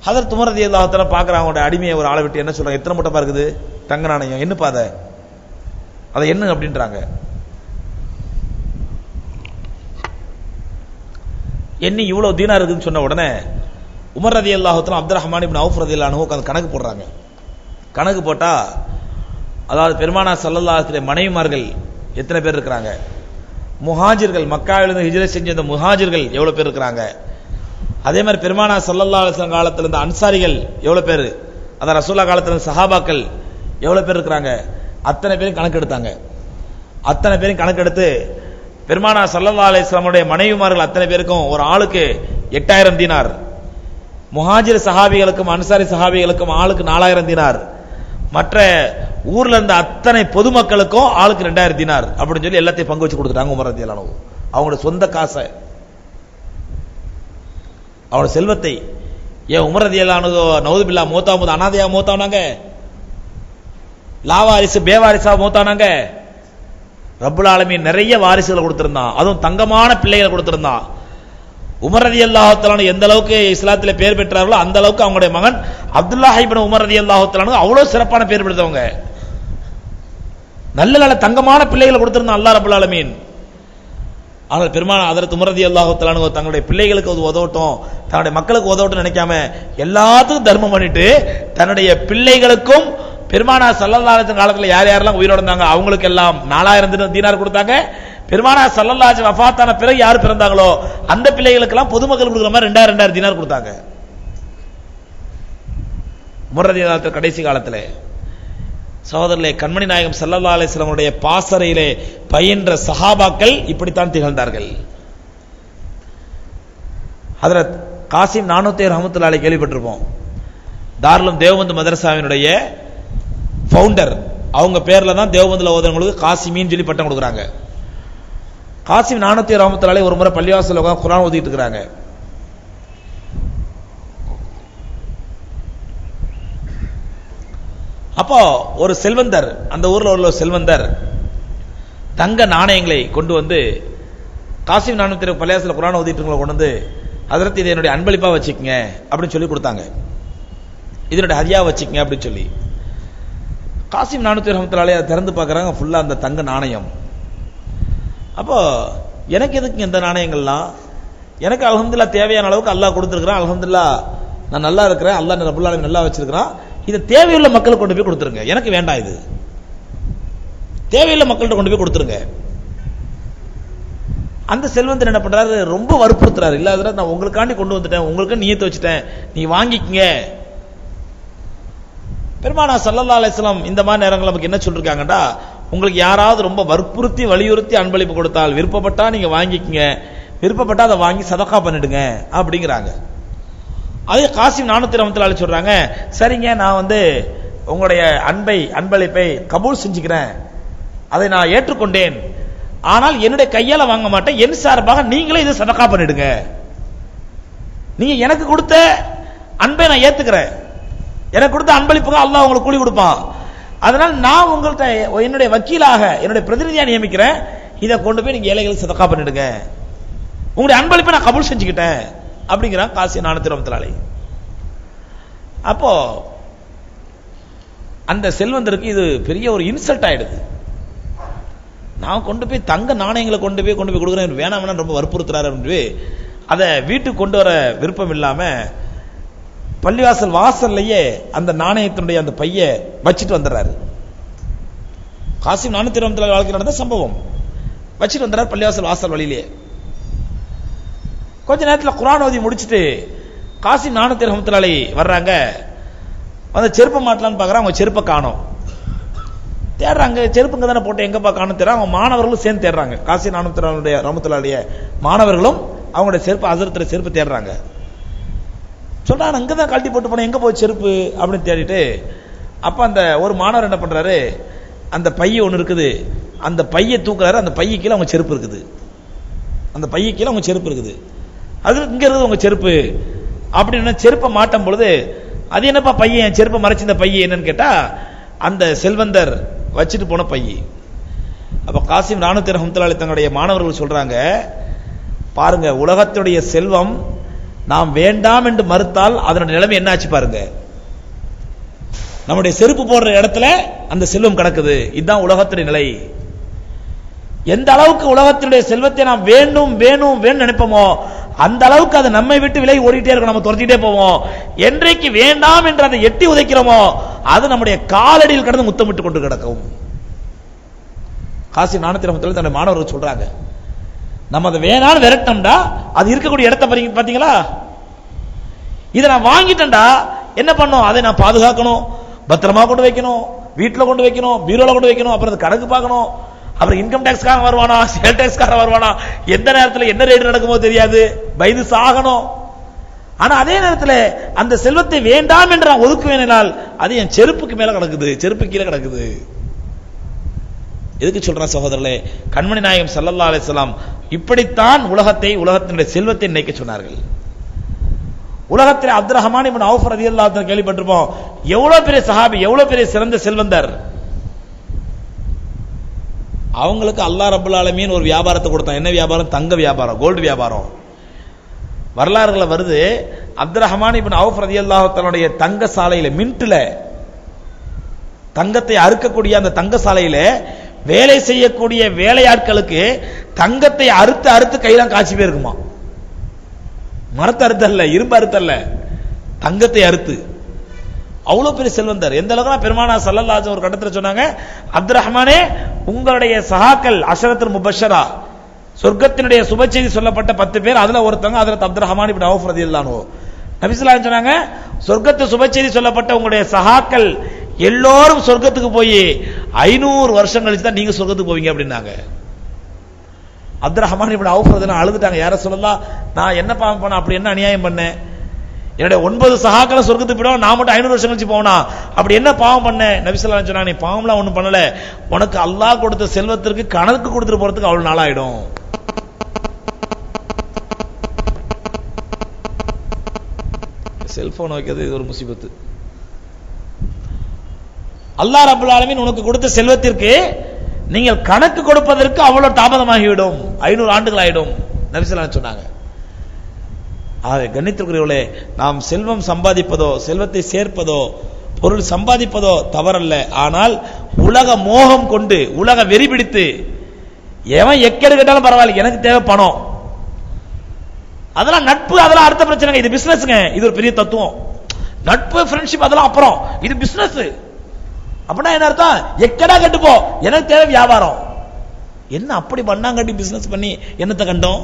ஹதரத் உமர் ரலியல்லாஹு தஆலா பார்க்கறாங்க, அவங்களோட அடிமையை ஒரு ஆளை விட்டு என்ன சொல்றாங்க, எத்தனை மூட்டை இருக்குது தங்க நாணயம், என்னப்பா அதை என்ன அப்படின்றாங்க. எண்ணி இவ்வளவு தீனார் இருக்குன்னு சொன்ன உடனே உமர் ரலியல்லாஹு தஆலா அப்துல் ரஹ்மான் இப்னு அவுஃப் ரலியல்லாஹு அன்ஹு உட்கார்ந்து கணக்கு போடுறாங்க. கணக்கு போட்டா, அதாவது பெருமானார் ஸல்லல்லாஹு அலைஹி வஸல்லம் மனைவிமார்கள் எத்தனை பேர் இருக்கிறாங்க, முஹாஜிர்கள் மக்காவிலிருந்து ஹிஜ்ரத் செஞ்ச அந்த முஹாஜிர்கள் எவ்வளவு பேர் இருக்கிறாங்க, அதே மாதிரி பெருமானார் ஸல்லல்லாஹு அலைஹி வஸல்லம் காலத்துல இருந்த அன்சாரிகள் எவ்வளவு பேர், அதான் ரசூலுல்லாஹ் காலத்துல இருந்த சஹாபாக்கள் எவ்வளவு பேர் இருக்கிறாங்க, அத்தனை பேரும் கணக்கு எடுத்தாங்க. அத்தனை பேரும் கணக்கெடுத்து பெருமானார் ஸல்லல்லாஹு அலைஹி வஸல்லமுடைய மனைவிமார்கள் அத்தனை பேருக்கும் ஒரு ஆளுக்கு 8000 தீனார், முஹாஜிர் சஹாபிகளுக்கும் அன்சாரி சஹாபிகளுக்கும் ஆளுக்கு 4000 தீனார், மற்ற ஊர்ல இருந்த அத்தனை பொதுமக்களுக்கும் ஆளுக்கு 2000 தீனார் அப்படின்னு சொல்லி எல்லாத்தையும் பங்கு வச்சு கொடுத்துட்டாங்க உமர் ரலியல்லாஹு அன்ஹு. அவங்களோட சொந்த காசை, அவனோட செல்வத்தை. ஏன் உமர் ரலியல்லாஹு அன்ஹு நவுதுபில்லா மௌத்தாவுது அனாதையா மௌத்தானாங்க, லாவாரிசு பேவாரிசா மௌத்தானாங்க. ரப்புல் ஆலமீன் நிறைய வாரிசுகளை கொடுத்திருந்தான், அதுவும் தங்கமான பிள்ளைகளை கொடுத்திருந்தான். உமர் ரலியல்லாஹு தஆலா எந்த அளவுக்கு இஸ்லாத்திலே பேர் பெற்றார்களோ அந்த அளவுக்கு அவங்களுடைய மகன் அப்துல்லாஹ் இப்னு உமர் ரலியல்லாஹு தஆலா அவ்வளவு சிறப்பான பேர் பெற்றவங்க. நல்ல நல்ல தங்கமான பிள்ளைகளை கொடுத்திருந்தான் அல்லாஹ் ரப்புல் ஆலமீன். ஆனால் பெருமானார் ஹஜ்ரத் உமர் ரலியல்லாஹு தஆலா தங்களுடைய பிள்ளைகளுக்கு உதவட்டும், தன்னுடைய மக்களுக்கு உதவட்டும் நினைக்காம எல்லாத்துக்கும் தர்மம் பண்ணிட்டு தன்னுடைய பிள்ளைகளுக்கும் பெருமானார் ஸல்லல்லாஹு அலைஹி வஸல்லம் காலத்துல யார் யாரெல்லாம் உயிரோட இருந்தாங்க அவங்களுக்கு எல்லாம் 4000 தீனார் கொடுத்தாங்க. பெருமானார் ஸல்லல்லாஹு அலைஹி வஸல்லம் வஃபாத்தான பிறகு யார் பிறந்தாங்களோ அந்த பிள்ளைகளுக்கு எல்லாம் பொதுமக்கள் கொடுக்குற மாதிரி 2000 தீனார் கொடுத்தாங்க. உமர் ரலியல்லாஹு தஆலா கடைசி காலத்துல சகோதரர்களே, கண்மணி நாயகம் ஸல்லல்லாஹு அலைஹி வஸல்லம் உடைய பாசறையிலே பயின்ற சஹாபாக்கள் இப்படித்தான் திகழ்ந்தார்கள். ஹஜ்ரத் காசிம் நானூத்தி ரஹ்மத்துல்லாஹி அலைஹி கேள்விப்பட்டிருப்போம். தாருல் தேவபந்து மதரசாவினுடைய ஃபவுண்டர், அவங்க பேர்ல தான் தேவபந்துல ஓதுறவங்களுக்கு காசிமின்னு சொல்லி பட்டம் கொடுக்குறாங்க. காசிம் நானூத்தி ரஹ்மத்துல்லாஹி அலைஹி ஒரு முறை பள்ளிவாசல்ல உட்கார்ந்து குர்ஆன் ஓதிட்டு இருக்காங்க. அப்போ ஒரு செல்வந்தர், அந்த ஊர்ல உள்ள செல்வந்தர் தங்க நாணயங்களை கொண்டு வந்து காசிம் நானூத்தி பள்ளிவாசல்ல குர்ஆன் ஓதிட்டு இருக்கவங்க கொண்டு வந்து, ஹஜ்ரத் இதை என்னுடைய அன்பளிப்பா வச்சுக்கங்க அப்படின்னு சொல்லி கொடுத்தாங்க, இதனுடைய ஹதியா வச்சுக்கங்க அப்படின்னு சொல்லி. காசிம் நானூத்தி ரஹ்மத்துல்லாஹி அலைஹி திறந்து பார்க்கறாங்க, ஃபுல்லா அந்த தங்க நாணயம். அப்போ எனக்கு எதுக்கு இந்த நாணயங்கள்லாம், எனக்கு அல்ஹம்துலில்லாஹ் தேவையான அளவுக்கு அல்லாஹ் கொடுத்துருக்கிறான், அல்ஹம்துலில்லாஹ் நான் நல்லா இருக்கிறேன், அல்லாஹ் ரப்புல் ஆலமீன் நல்லா வச்சிருக்கிறான், இதை தேவையுள்ள மக்களுக்கு கொண்டு போய் கொடுத்துருங்க, எனக்கு வேண்டாம், இது தேவையுள்ள மக்கள்கிட்ட கொண்டு போய் கொடுத்துருங்க. அந்த செல்வந்தர் என்ன பண்றாரு, ரொம்ப வற்புறுத்துறாரு, இல்ல அதனால நான் உங்களுக்காண்டி கொண்டு வந்துட்டேன், உங்களுக்கு நியத்து வச்சுட்டேன், நீ வாங்கிக்கங்க. பெருமானார் ஸல்லல்லாஹு அலைஹி வஸல்லம் இந்த மாதிரி நேரங்கள் நமக்கு என்ன சொல்லிருக்காங்கடா, உங்களுக்கு யாராவது ரொம்ப வற்புறுத்தி வலியுறுத்தி அன்பளிப்பு கொடுத்தால் விருப்பப்பட்டா நீங்க வாங்கிக்கங்க, விருப்பப்பட்டா அதை வாங்கி சதகா பண்ணிடுங்க அப்படிங்கிறாங்க. அதே காசிம் நானூத்தி ரஹ்மத்துல்லாஹி அலைஹி சொல்றாங்க, சரிங்க நான் உங்களுடைய அன்பளிப்பை கபூல் செஞ்சுக்கிறேன், அதை நான் ஏற்றுக்கொண்டேன், ஆனால் என்னுடைய கையால வாங்க மாட்டேன், என் சார்பாக நீங்களே இதை சதகா பண்ணிடுங்க, நீங்க எனக்கு கொடுத்த அன்பை நான் ஏத்துக்கிறேன், எனக்கு கொடுத்த அன்பளிப்புக்கு அல்லாஹ் உங்களுக்கு கூலி கொடுப்பான், அதனால் நான் உங்கள்கிட்ட என்னுடைய வக்கீலாக என்னுடைய பிரதிநிதியா நியமிக்கிறேன், இதை கொண்டு போய் நீங்க ஏழைகளுக்கு சதகா பண்ணிடுங்க, உங்களுடைய அன்பளிப்பை நான் கபூல் செஞ்சுக்கிட்டேன் அப்படிங்கிறான் காசிம் நானூத்தி ரஹ்மத்துல்லாஹி அலைஹி. அப்போ அந்த செல்வந்தருக்கு இது பெரிய ஒரு இன்சல்ட் ஆயிடுது. நான் கொண்டு போய் தங்க நாணயங்களை கொண்டு போய் கொடுக்குறேன், வேணாம் வேணாம் ரொம்ப வற்புறுத்துறாரு அப்படின்னு அதை வீட்டுக்கு கொண்டு வர விருப்பம் இல்லாம பள்ளிவாசல் வாசல்லையே அந்த நாணயத்தினுடைய அந்த பைய வச்சுட்டு வந்துடுறாரு. காசிம் நானூத்தி ரஹ்மத்துல்லாஹி வாழ்க்கை நடந்த சம்பவம். வச்சுட்டு வந்துடுறாரு பள்ளிவாசல் வாசல் வழியிலே. கொஞ்ச நேரத்தில் குர்ஆன் ஓதி முடிச்சுட்டு காசிம் நானூத்தி ரஹ்மத்துல்லாஹி அலைஹி வர்றாங்க, அந்த செருப்பை மாட்டலான்னு பார்க்குறாங்க, அவங்க செருப்பை காணோம். தேடுறாங்க, செருப்புங்க தானே போட்டு எங்கப்பா காணும் தேடுறாங்க. அவங்க மாணவர்களும் சேர்ந்து தேடுறாங்க, காசிம் நானூத்தி ரஹ்மத்துல்லாஹி அலைஹி மாணவர்களும் அவங்களுடைய செருப்பு ஹஜ்ரத்துடைய செருப்பு தேடுறாங்க. சொல்றான், அங்கே தான் கழட்டி போட்டு போனேன், எங்கே போய் செருப்பு அப்படின்னு தேடிட்டு, அப்போ அந்த ஒரு மாணவர் என்ன பண்ணுறாரு, அந்த பைய ஒன்று இருக்குது, அந்த பையை தூக்குறாரு, அந்த பைய கீழே அவங்க செருப்பு இருக்குது, அந்த பைய கீழே அவங்க செருப்பு இருக்குது, அது இங்கே இருக்குது உங்கள் செருப்பு அப்படின்னு செருப்பை மாட்டும் பொழுது, அது என்னப்பா பையன் செருப்பை மறைச்சி இந்த பைய என்னன்னு கேட்டால் அந்த செல்வந்தர் வச்சுட்டு போன பைய. அப்போ காசிம் ராணுவ ரஹ்மத்துல்லாஹி தங்களுடைய மாணவர்கள் சொல்றாங்க, பாருங்க உலகத்துடைய செல்வம் நாம் வேண்டாம் என்று மறுத்தால் அதனுடைய நிலைமை என்ன ஆச்சு பாருங்க. நம்முடைய செருப்பு போடுற இடத்துல அந்த செல்வம் கிடக்குது. இதுதான் உலகத்துடைய நிலை. எந்த அளவுக்கு உலகத்தினுடைய செல்வத்தை நாம் வேண்டும் வேணும் வேணும் நினைப்போமோ அந்த அளவுக்கு அது நம்மை விட்டு விலகி ஓடிட்டே இருக்கும், நம்ம துரத்திட்டே போவோம். என்றைக்கு வேண்டாம் என்று அதை எட்டி உதைக்கிறோமோ அது நம்முடைய காலடியில் கடந்து முத்தமிட்டு கொண்டு கிடக்கும். காசி நானூத்தி தன்னுடைய மாணவர்கள் சொல்றாங்க, நம்ம அதை வேணான்னு விரட்டோம்டா அது இருக்கக்கூடிய இடத்த பாத்தீங்களா, இதை நான் வாங்கிட்டேன்டா என்ன பண்ணும், அதை நான் பாதுகாக்கணும், பத்திரமா கொண்டு வைக்கணும், வீட்டில் கொண்டு வைக்கணும், பீரோல கொண்டு வைக்கணும், அப்புறம் அது கணக்கு பார்க்கணும், அப்புறம் இன்கம் டாக்ஸ்காரன் வருவானா, சேல் டாக்ஸ்காரன் வருவானா, எந்த நேரத்தில் என்ன ரேட் நடக்குமோ தெரியாது, பயந்து சாகணும். ஆனா அதே நேரத்தில் அந்த செல்வத்தை வேண்டாம் என்று நான் ஒதுக்குவேனால் அது என் செருப்புக்கு மேல கிடக்குது, செருப்பு கீழே கிடக்குது. எதுக்கு சொல்றேன் சகோதரர்களே, கண்மணி நாயகம் ஸல்லல்லாஹு அலைஹி வஸல்லம் இப்படித்தான் உலகத்தினுடைய செல்வத்தை நினைக்க சொன்னார்கள். உலகத்தில் அப்துர் ரஹ்மான் இப்னு அவுஃப் ரலியல்லாஹு அன்ஹு கேள்விப்பட்டிருப்போம். எவ்வளவு பெரிய சஹாபி, எவ்வளவு பெரிய சிறந்த செல்வந்தர். அவங்களுக்கு அல்லாஹ் ரப்பல் ஆலமீன் ஒரு வியாபாரத்தை கொடுத்தான். என்ன வியாபாரம்? தங்க வியாபாரம், கோல்டு வியாபாரம். வரலாறுல வருது, அப்துர் ரஹ்மான் இப்னு அவுஃப் ரலியல்லாஹு தன்னுடைய தங்க சாலையில, மின்ட்ல தங்கத்தை அறுக்கக்கூடிய அந்த தங்க சாலையில வேலை செய்யக்கூடிய வேலையாட்களுக்கு தங்கத்தை அறுத்து அறுத்து கையெல்லாம் காய்ச்சி போயிருக்குமா. மரத்தை அறுத்தல்ல, இரும்பு அறுத்தல்ல, தங்கத்தை அறுத்து. அவ்வளவு பெரிய செல்வந்தர். எந்த அளவுக்கு பெருமானா ஸல்லல்லாஹு அலைஹி வஸல்லம் ஒரு கட்டத்தில் சொன்னாங்க, அப்துர் ரஹ்மானே உங்களுடைய சஹாக்கள் அஷரத்துல் முபஷ்ஷரா, சொர்க்கத்தினுடைய சுப செய்தி சொல்லப்பட்ட 10 பேர், அதுல ஒருத்தங்க ஹஜ்ரத் அப்துர் ரஹ்மான் இப்னு அவுஃப் ரலியல்லாஹு அன்ஹு. நபி ஸல்லல்லாஹு அலைஹி சொன்னாங்க, சொர்க்கத்து சுப செய்தி சொல்லப்பட்ட உங்களுடைய சஹாக்கள் எல்லோரும் சொர்க்கத்துக்கு போய் 500 வருஷம் கழிச்சு தான் நீங்க சொர்க்கத்துக்கு போவீங்க அப்படின்னாங்க. அப்துர் ரஹ்மான் இப்னு அவுஃப் ரலியல்லாஹு அழுதுட்டாங்க, யார சொல்லலாம், நான் என்ன பாவம் பண்ண, அப்படி என்ன அநியாயம் பண்ணேன், என்னுடைய 9 சஹாக்களை சொர்க்கத்துக்கு போயிடும், நான் மட்டும் 500 வருஷம் கழிச்சு போனா, அப்படி என்ன பாவம் பண்ண. நபி ஸல்லல்லாஹு அலைஹி சொன்னாங்க, நீ பாவம்லாம் ஒண்ணும் பண்ணல, உனக்கு அல்லாஹ் கொடுத்த செல்வத்திற்கு கணக்கு கொடுத்துட்டு போறதுக்கு அவ்வளவு நாளாயிடும். செல்போன் வைக்கிறது இது ஒரு முசீபத்து. அல்லாஹ் ரப்பல் ஆலமீன் உனக்கு கொடுத்த செல்வத்திற்கு நீங்கள் கணக்கு கொடுப்பதற்கு அவ்வளவு தாமதமாகிவிடும், 500 ஆண்டுகள் ஆயிடும் நபி ஸல்லல்லாஹு அலைஹி சொன்னாங்க. கண்ணியத்திற்குரியவர்களே, நாம் செல்வம் சம்பாதிப்பதோ செல்வத்தை சேர்ப்பதோ பொருள் சம்பாதிப்பதோ தவறல்ல. ஆனால் உலக மோகம் கொண்டு உலக வெறி பிடித்து எவன் எக்கேடு கேட்டாலும் பரவாயில்ல, எனக்கு தேவை பணம், அதெல்லாம் நட்பு, அதெல்லாம் அடுத்த பிரச்சனை, இது பிசினஸ்ங்க, இது ஒரு பெரிய தத்துவம். நட்பு ஃப்ரெண்ட்ஷிப் அதெல்லாம் அப்புறம், இது பிசினஸ். அப்படின்னா என்ன அர்த்தம்? எக்கடா கட்டுப்போ, எனக்கு தேவை வியாபாரம். என்ன அப்படி பண்ணாங்கட்டி பிசினஸ் பண்ணி என்னத்தை கண்டோம்?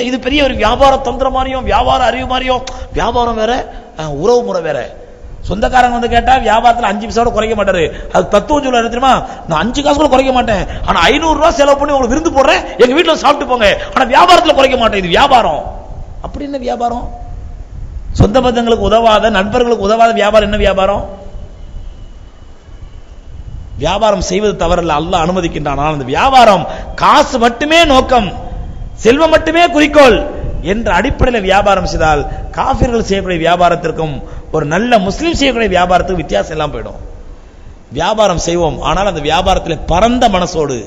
இது பெரிய ஒரு வியாபார தந்திரம் மாதிரியும் வியாபார அறிவு மாதிரியும். வியாபாரம் வேற, உறவு முறை வேற. சொந்தக்காரங்க வந்து கேட்டா வியாபாரத்தில் 5 பைசா குறைக்க மாட்டாரு. அது தத்துவம் சொல்ல தெரியுமா, நான் 5 காசு கூட குறைக்க மாட்டேன், ஆனா 500 ரூபாய் செலவு பண்ணி உங்களுக்கு விருந்து போடுறேன், எங்க வீட்டுல சாப்பிட்டு போங்க, ஆனா வியாபாரத்தில் குறைக்க மாட்டேன். இது வியாபாரம். அப்படி என்ன வியாபாரம்? சொந்த பந்தங்களுக்கு உதவாத, நண்பர்களுக்கு உதவாத வியாபாரம் என்ன வியாபாரம்? வியாபாரம் செய்வது தவறல்ல, அல்லாஹ் அனுமதிக்கின்றான். ஆனால் அந்த வியாபாரம் காசு மட்டுமே நோக்கம், செல்வம் மட்டுமே குறிக்கோள் என்ற அடிப்படையில் வியாபாரம் செய்தால் காஃபிர்கள் செய்யக்கூடிய வியாபாரத்திற்கும் ஒரு நல்ல முஸ்லீம் செய்யக்கூடிய வியாபாரத்துக்கு வித்தியாசம் எல்லாம் போயிடும். வியாபாரம் செய்வோம், ஆனால் அந்த வியாபாரத்தில் பரந்த மனசோடு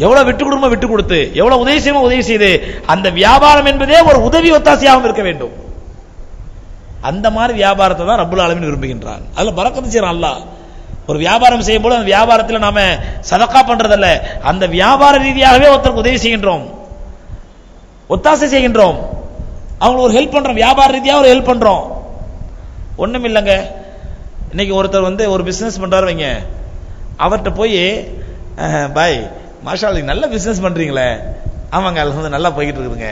எவ்வளவு விட்டு கொடுமோ விட்டு கொடுத்து, எவ்வளவு உதவி செய்யுமோ உதவி செய்து, அந்த வியாபாரம் என்பதே ஒரு உதவி ஒத்தாசையாகவும் இருக்க வேண்டும். அந்த மாதிரி வியாபாரத்தை தான் ரப்புல் ஆலமீன் விரும்புகின்றான். அதுல பரக்கத்து செய்யறான் அல்லாஹ். ஒரு வியாபாரம் செய்யும் போது அந்த வியாபாரத்தில் நாம சதக்கா பண்றதல்ல, அந்த வியாபார ரீதியாகவே ஒருத்தருக்கு உதவி செய்கின்றோம், ஒத்தாசை செய்கின்றோம், அவங்களுக்கு ஒரு ஹெல்ப் பண்றோம், வியாபார ரீதியாக ஒரு ஹெல்ப் பண்றோம். ஒண்ணும் இல்லைங்க, இன்னைக்கு ஒருத்தர் வந்து ஒரு பிசினஸ் பண்றாரு வைங்க, அவர்கிட்ட போய் பாய் மாஷா அல்லாஹ் நல்ல பிசினஸ் பண்றீங்களே, ஆமாங்க அல்ஹம்துலில்லாஹ் நல்லா போய்கிட்டு இருக்குதுங்க,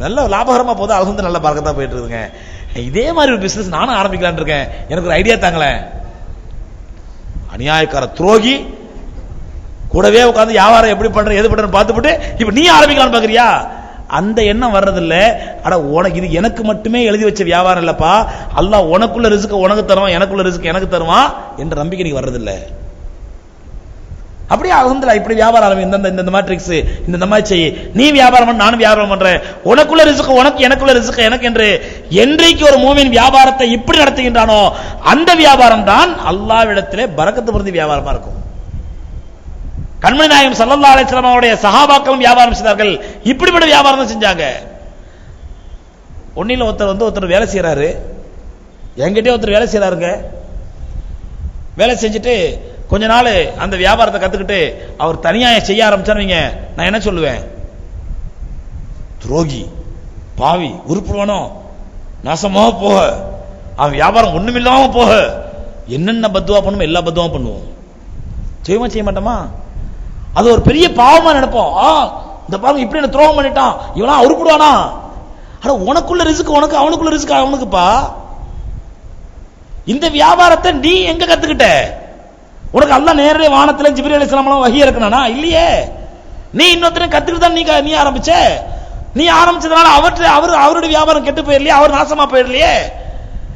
நல்ல லாபகரமா போது அல்ஹம்துலில்லாஹ் நல்ல பரக்கத்தா போயிட்டு இருக்குதுங்க, இதே மாதிரி ஒரு பிசினஸ் நானும் ஆரம்பிக்கலான்னு இருக்கேன், எனக்கு ஒரு ஐடியா தாங்களேன். அநியாயக்கார துரோகி, கூடவே உட்கார்ந்து வியாபாரம் எப்படி பண்ற எது பண்ற பார்த்துட்டு இப்ப நீ ஆரம்பிக்கலாம்னு பாக்குறியா? அந்த எண்ணம் வர்றதில்ல. அட உனக்கு இது எனக்கு மட்டுமே எழுதி வச்ச வியாபாரம் இல்லப்பா, அல்லாஹ் உனக்குள்ள ரிஸ்க் உனக்கு தருவான், எனக்குள்ள ரிஸ்க் எனக்கு தருவான் என்ற நம்பிக்கை நீங்க வர்றதில்ல. அப்படியே அல்ஹம்துலில்லாஹ் இப்படி வியாபாரம் ஆரம்பி, இந்த மேட்ரிக்ஸ் இந்த மாதிரி செய், நீ வியாபாரம் பண்ண நானும் வியாபாரம் பண்றேன், உனக்குள்ள ரிஸ்க் உனக்கு எனக்குள்ள ரிஸ்க் எனக்கு என்று என்றைக்கு ஒரு மூமின் வியாபாரத்தை இப்படி நடத்துகின்றானோ அந்த வியாபாரம் தான் அல்லாஹ்விடத்திலே பரக்கத்து பொருந்திய வியாபாரமா இருக்கும். கண்மணி நாயகம் ஸல்லல்லாஹு அலைஹி வஸல்லம் அவருடைய சஹாபாக்களும் வியாபாரம் செய்தார்கள், இப்படிப்பட்ட வியாபாரம் தான் செஞ்சாங்க. ஒன்னில ஒருத்தர் வேலை செய்யறாரு, என்கிட்டே ஒருத்தர் வேலை செய்யறாருங்க. வேலை செஞ்சுட்டு கொஞ்ச நாள் அந்த வியாபாரத்தை கத்துக்கிட்டு அவர் தனியா செய்ய ஆரம்பிச்சாருங்க, நான் என்ன சொல்லுவேன்? துரோகி, பாவி, உருப்படுவானோ, நாசமாக போக, அவன் வியாபாரம் ஒண்ணுமில்லாம போக, என்னென்ன பத்துவா பண்ணுமோ எல்லா பத்துவா பண்ணுவோம். செய்வோமா செய்ய மாட்டோமா? அது ஒரு பெரிய பாவமா நினைப்போம். இந்த பாருங்க இப்படி என்ன துரோகம் பண்ணிட்டான், இவனா உருப்படுவானா? ஆனா உனக்குள்ள ரிஸ்க் உனக்கு, அவனுக்குள்ள ரிஸ்க் அவனுக்குப்பா. இந்த வியாபாரத்தை நீ எங்க கத்துக்கிட்ட? உனக்கு அல்லாஹ் நேரடியாக வானத்துல ஜிப்ரீல் அலைஹிஸ்ஸலாம் வஹி இறக்குனானா? இல்லையே. நீ இன்னொருத்தரை கத்துக்கிட்டு தான் நீ ஆரம்பிச்ச. நீ ஆரம்பிச்சதுனால அவருடைய வியாபாரம் கெட்டு போயிடலையே, அவர் நாசமா போயிடலையே.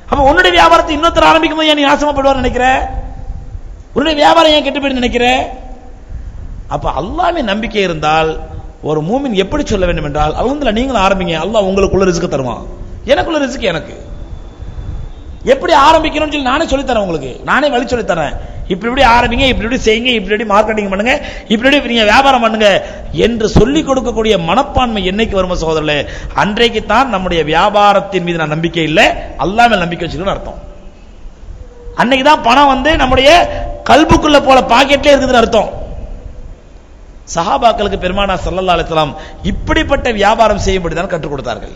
அப்ப உன்னுடைய வியாபாரத்தை இன்னொருத்தர் ஆரம்பிக்கும் போது நீ நாசமா போயிடுவார் நினைக்கிற? உன்னுடைய வியாபாரம் ஏன் கெட்டு போயிடு நினைக்கிற? அப்ப அல்லாஹ்வே நம்பிக்கை இருந்தால் ஒரு மூமின் எப்படி சொல்ல வேண்டும் என்றால், அல்ஹம்துலில்லாஹ் நீங்களும் ஆரம்பிங்க, அல்லாஹ் உங்களுக்குள்ள ரிஸ்க் தருவான், எனக்குள்ள ரிஸ்க் எனக்கு. எப்படி ஆரம்பிக்கணும்னு சொல்லி நானே சொல்லி தரேன் உங்களுக்கு, நானே வழி சொல்லி தரேன். இப்படி ஆரம்பிங்க, இப்படி செய்யுங்க, இப்படி மார்க்கெட்டிங் பண்ணுங்க, இப்படி நீங்க வியாபாரம் பண்ணுங்க என்று சொல்லிக் கொடுக்கக்கூடிய மனப்பான்மை என்னைக்கு வருமோ சகோதரர்களே, அன்றைக்கு தான் நம்முடைய வியாபாரத்தின் மீது நான் நம்பிக்கை இல்லை, அல்லாஹ் மேல் நம்பிக்கை வச்சுக்கணும்னு அர்த்தம். அன்னைக்கு தான் பணம் நம்முடைய கல்புக்குள்ள போல பாக்கெட்ல இருக்குதுன்னு அர்த்தம். சஹாபாக்களுக்கு பெருமானார் ஸல்லல்லாஹு அலைஹி வஸல்லம் இப்படிப்பட்ட வியாபாரம் செய்யும்படி தான் கற்றுக் கொடுத்தார்கள்.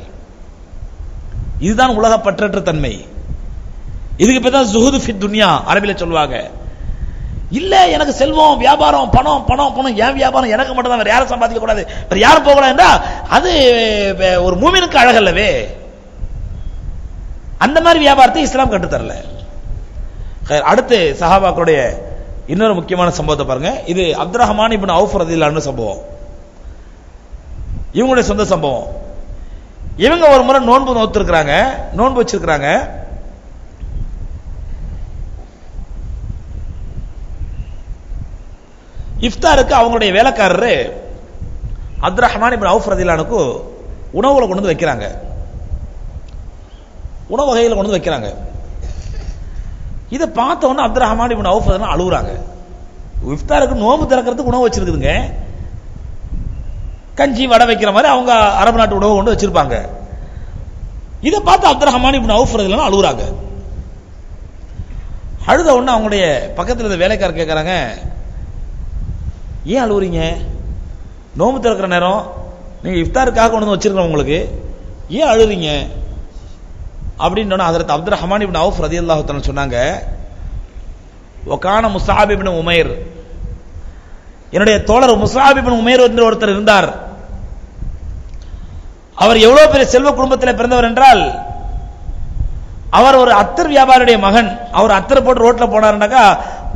இதுதான் உலக பற்றற்ற தன்மை. இதுக்கு பேர் தான் ஜுஹுது ஃபி துன்யா அரபில சொல்வாங்க. இல்ல எனக்கு செல்வம், வியாபாரம், பணம் பணம் பணம், ஏன் வியாபாரம் எனக்கு மட்டும் தான், வேற யாரும் சம்பாதிக்க கூடாது, வேற யாரும் போக கூடாது, அது ஒரு மூமினுக்கு அழகல்லவே. அந்த மாதிரி வியாபாரத்தை இஸ்லாம் கற்று தரல. அடுத்து சஹாபாக்களுடைய இன்னொரு முக்கியமான சம்பவத்தை பாருங்க. இது அப்துர் ரஹ்மான் இப்னு அவுஃப் ரலியல்லாஹு அன்ஹு சம்பவம், இவங்களுடைய சொந்த சம்பவம். இவங்க ஒரு முறை நோன்பு நோத்திருக்கிறாங்க, நோன்பு வச்சிருக்கிறாங்க. இஃப்தாருக்கு அவங்களுடைய வேலைக்காரரு அப்துர் ரஹ்மான் இப்னு அவுஃப் ரலியல்லாஹு அன்ஹுக்கு உணவுல கொண்டு வந்து வைக்கிறாங்க, உணவு வகையில் கொண்டு வந்து வைக்கிறாங்க. இதை பார்த்த உடனே அப்துர் ரஹ்மான் இப்னு அவுஃப் ரலியல்லாஹு அழுகுறாங்க. இஃப்தாருக்கு நோம்பு திறக்கிறதுக்கு உணவு வச்சிருக்குதுங்க, கஞ்சி வடை வைக்கிற மாதிரி அவங்க அரபு நாட்டு உணவு கொண்டு வச்சிருப்பாங்க. இதை பார்த்து அப்துர் ரஹ்மான் இப்னு அவுஃப் ரலியல்லாஹு அழுகுறாங்க. அழுத உடனே அவங்களுடைய பக்கத்தில் இருந்த வேலைக்காரர் கேட்கறாங்க, ஏன் அழுகுறீங்க? நோம்பு திறக்கிற நேரம், நீங்க இஃப்தாருக்காக கொண்டு வந்து வச்சிருக்கோம், உங்களுக்கு ஏன் அழுறீங்க அப்படின்னு ஹஜ்ரத் அப்துர் ரஹ்மான் இப்னு அவுஃப் ரலியல்லாஹு தஆலா சொன்னாங்க, வகான முஸ்அப் இப்னு உமைர், என்னுடைய தோழர் முஸ்அப் இப்னு உமைர் என்று ஒருத்தர் இருந்தார். அவர் எவ்வளவு பெரிய செல்வ குடும்பத்தில் பிறந்தவர் என்றால், அவர் ஒரு அத்தர் வியாபாரியுடைய மகன். அவர் அத்தர் போட்டு ரோட்ல போனாருனாக்கா